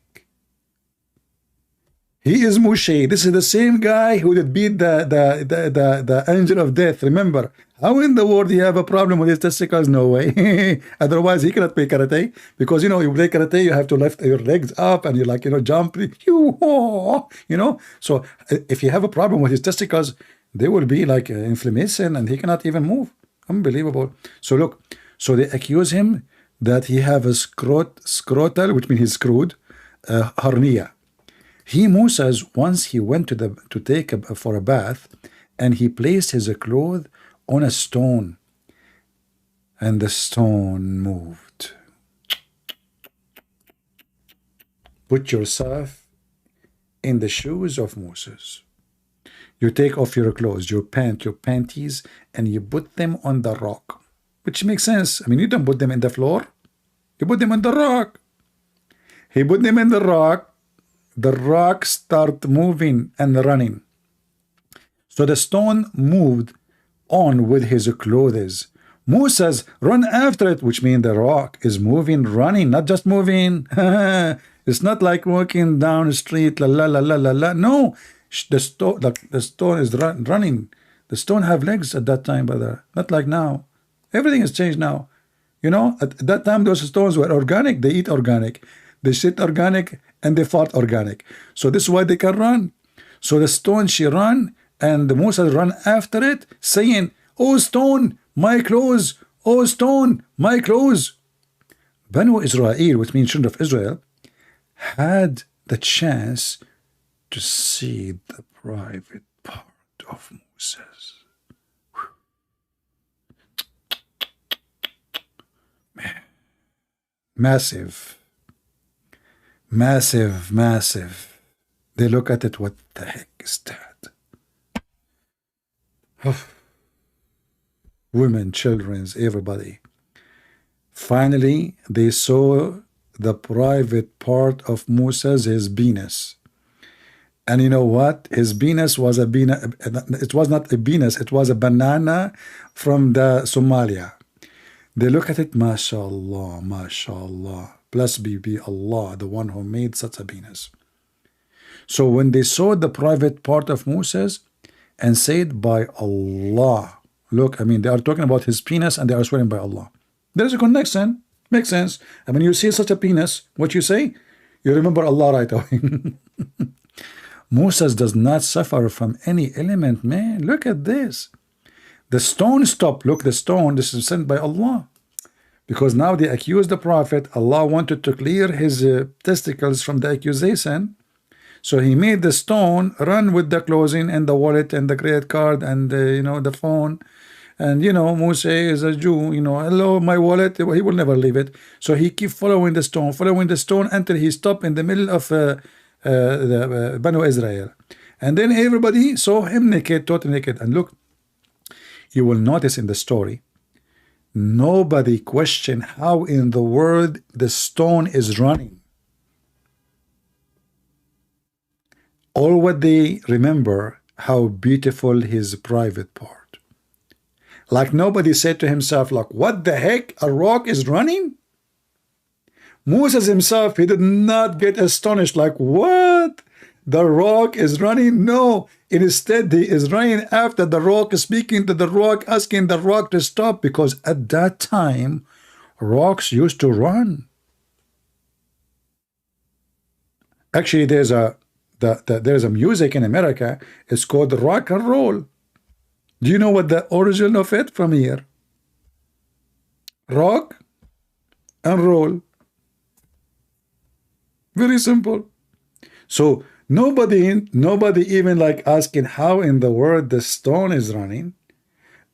He is Moshe. This is the same guy who did beat the angel of death. Remember, how in the world do you have a problem with his testicles? No way. Otherwise, he cannot play karate, because you play karate, you have to lift your legs up and you jump. So if you have a problem with his testicles, they will be like inflammation, and he cannot even move. Unbelievable. So look, so they accuse him that he have a scrotal, which means he's screwed. hernia. Moses, once he went to take for a bath, and he placed his clothes on a stone, and the stone moved. Put yourself in the shoes of Moses. You take off your clothes, your panties, and you put them on the rock, which makes sense. I mean, you don't put them in the floor. You put them on the rock. He put them in the rock. The rock started moving and running. So the stone moved on with his clothes. Moses run after it, which means the rock is moving, running, not just moving. It's not like walking down the street, la la la la la la. No, the stone is running. The stone have legs at that time, brother. Not like now. Everything has changed now. You know, at that time those stones were organic. They eat organic. They shit organic and they fart organic. So this is why they can run. So the stone, she ran, and the Moses run after it, saying, "Oh stone, my clothes! Oh stone, my clothes!" Banu Israel, which means children of Israel, had the chance to see the private part of Moses. Massive. Massive, massive. They look at it, what the heck is that? Women, children, everybody. Finally, they saw the private part of Moses, his penis. And you know what? His penis was a penis. It was not a penis. It was a banana from the Somalia. They look at it, mashallah, mashallah. Blessed be Allah, the one who made such a penis. So when they saw the private part of Moses and said, by Allah, look, I mean, they are talking about his penis and they are swearing by Allah. There is a connection. Makes sense. And when you see such a penis, what you say? You remember Allah right away. Moses does not suffer from any element, man. Look at this. The stone stopped. Look, the stone, this is sent by Allah. Because now they accuse the Prophet. Allah wanted to clear his testicles from the accusation. So he made the stone run with the clothing and the wallet and the credit card and you know, the phone. And you know, Moses is a Jew, you know, hello, my wallet, he will never leave it. So he keep following the stone until he stopped in the middle of the Banu Israel. And then everybody saw him naked, totally naked. And look, you will notice in the story, nobody questioned how in the world the stone is running. All what they remember, how beautiful his private part. Like nobody said to himself, like, what the heck, a rock is running? Moses himself, he did not get astonished, like, what? The rock is running? No, instead he is running after the rock, speaking to the rock, asking the rock to stop, because at that time, rocks used to run. Actually, there's a music in America, it's called rock and roll. Do you know what the origin of it from here? Rock and roll. Very simple. So nobody even like asking how in the world the stone is running.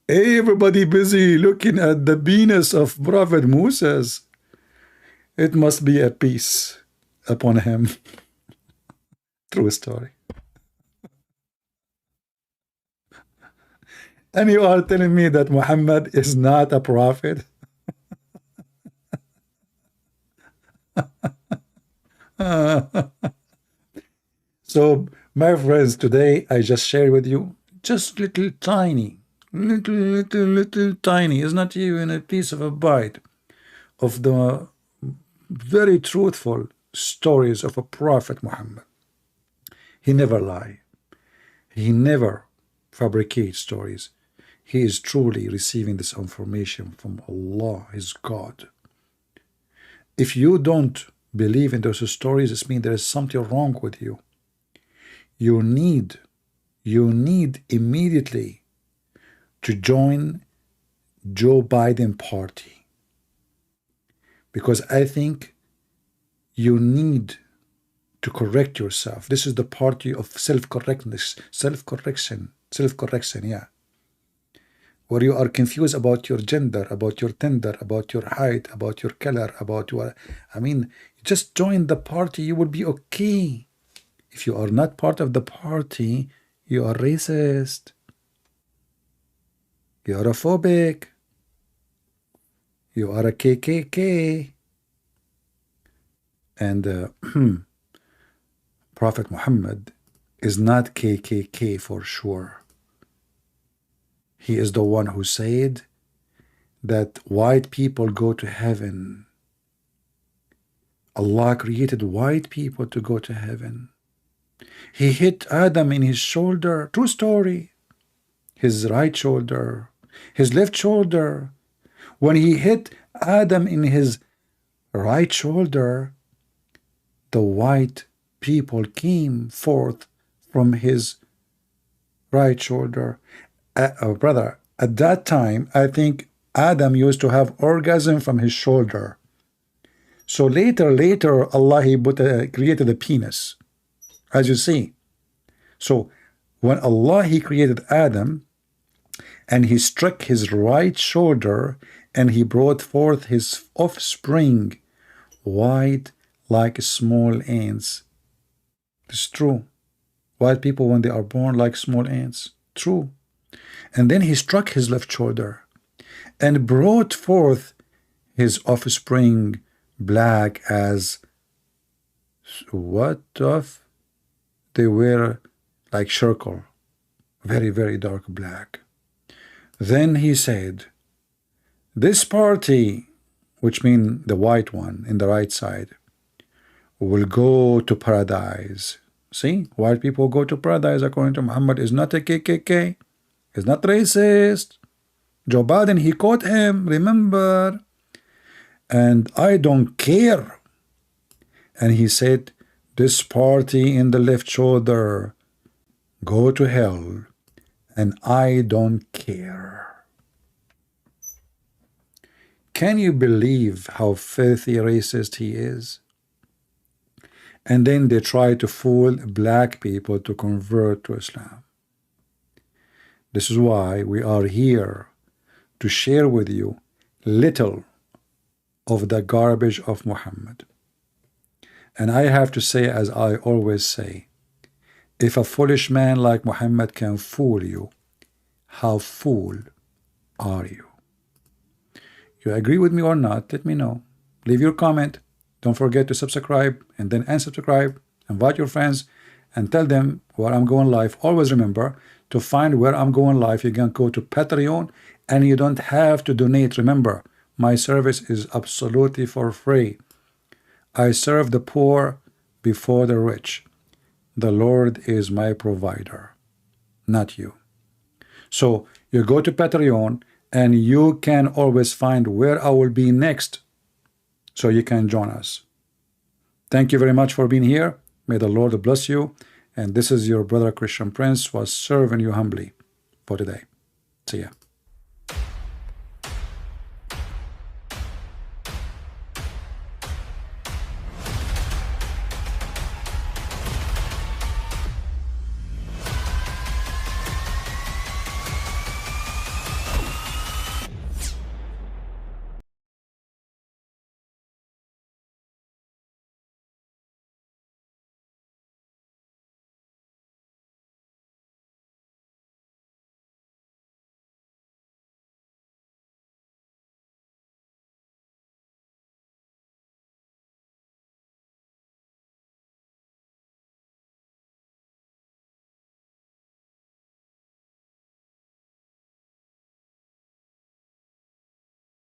Everybody busy looking at the penis of Prophet Moses. It must be a peace upon him. True story. And you are telling me that Muhammad is not a prophet? So, my friends, today I just share with you just little tiny, it's not even a piece of a bite of the very truthful stories of a prophet Muhammad. He never lie. He never fabricates stories. He is truly receiving this information from Allah, his God. If you don't believe in those stories, it means there is something wrong with you. You need immediately to join Joe Biden party. Because I think you need to correct yourself. This is the party of self-correctness, self-correction, yeah. Where you are confused about your gender, about your gender, about your height, about your color, about your, I mean, just join the party, you will be okay. If you are not part of the party, you are racist, you are a phobic, you are a KKK. And Prophet Muhammad is not KKK for sure. He is the one who said that white people go to heaven. Allah created white people to go to heaven. He hit Adam in his shoulder. True story. His right shoulder, his left shoulder. When he hit Adam in his right shoulder, the white people came forth from his right shoulder. Brother, at that time, I think Adam used to have orgasm from his shoulder. So later, Allah he created a penis, as you see. So when Allah he created Adam, and he struck his right shoulder, and he brought forth his offspring, white like small ants. It's true. White people, when they are born, like small ants. True. And then he struck his left shoulder and brought forth his offspring, black as what of? They were like charcoal, very, very dark black. Then he said, this party, which means the white one in the right side, will go to paradise. See, white people go to paradise according to Muhammad. Is not a KKK. Is not racist. Joe Biden, he caught him, remember? And I don't care. And he said, this party in the left shoulder, go to hell. And I don't care. Can you believe how filthy racist he is? And then they try to fool black people to convert to Islam. This is why we are here to share with you little of the garbage of Muhammad. And I have to say, as I always say, if a foolish man like Muhammad can fool you, how fool are you? You agree with me or not? Let me know. Leave your comment. Don't forget to subscribe and then unsubscribe. Invite your friends and tell them where I'm going live. Always remember, to find where I'm going live, you can go to Patreon and you don't have to donate. Remember, my service is absolutely for free. I serve the poor before the rich. The Lord is my provider, not you. So you go to Patreon and you can always find where I will be next, so you can join us. Thank you very much for being here. May the Lord bless you. And this is your brother Christian Prince, was serving you humbly for today. See ya.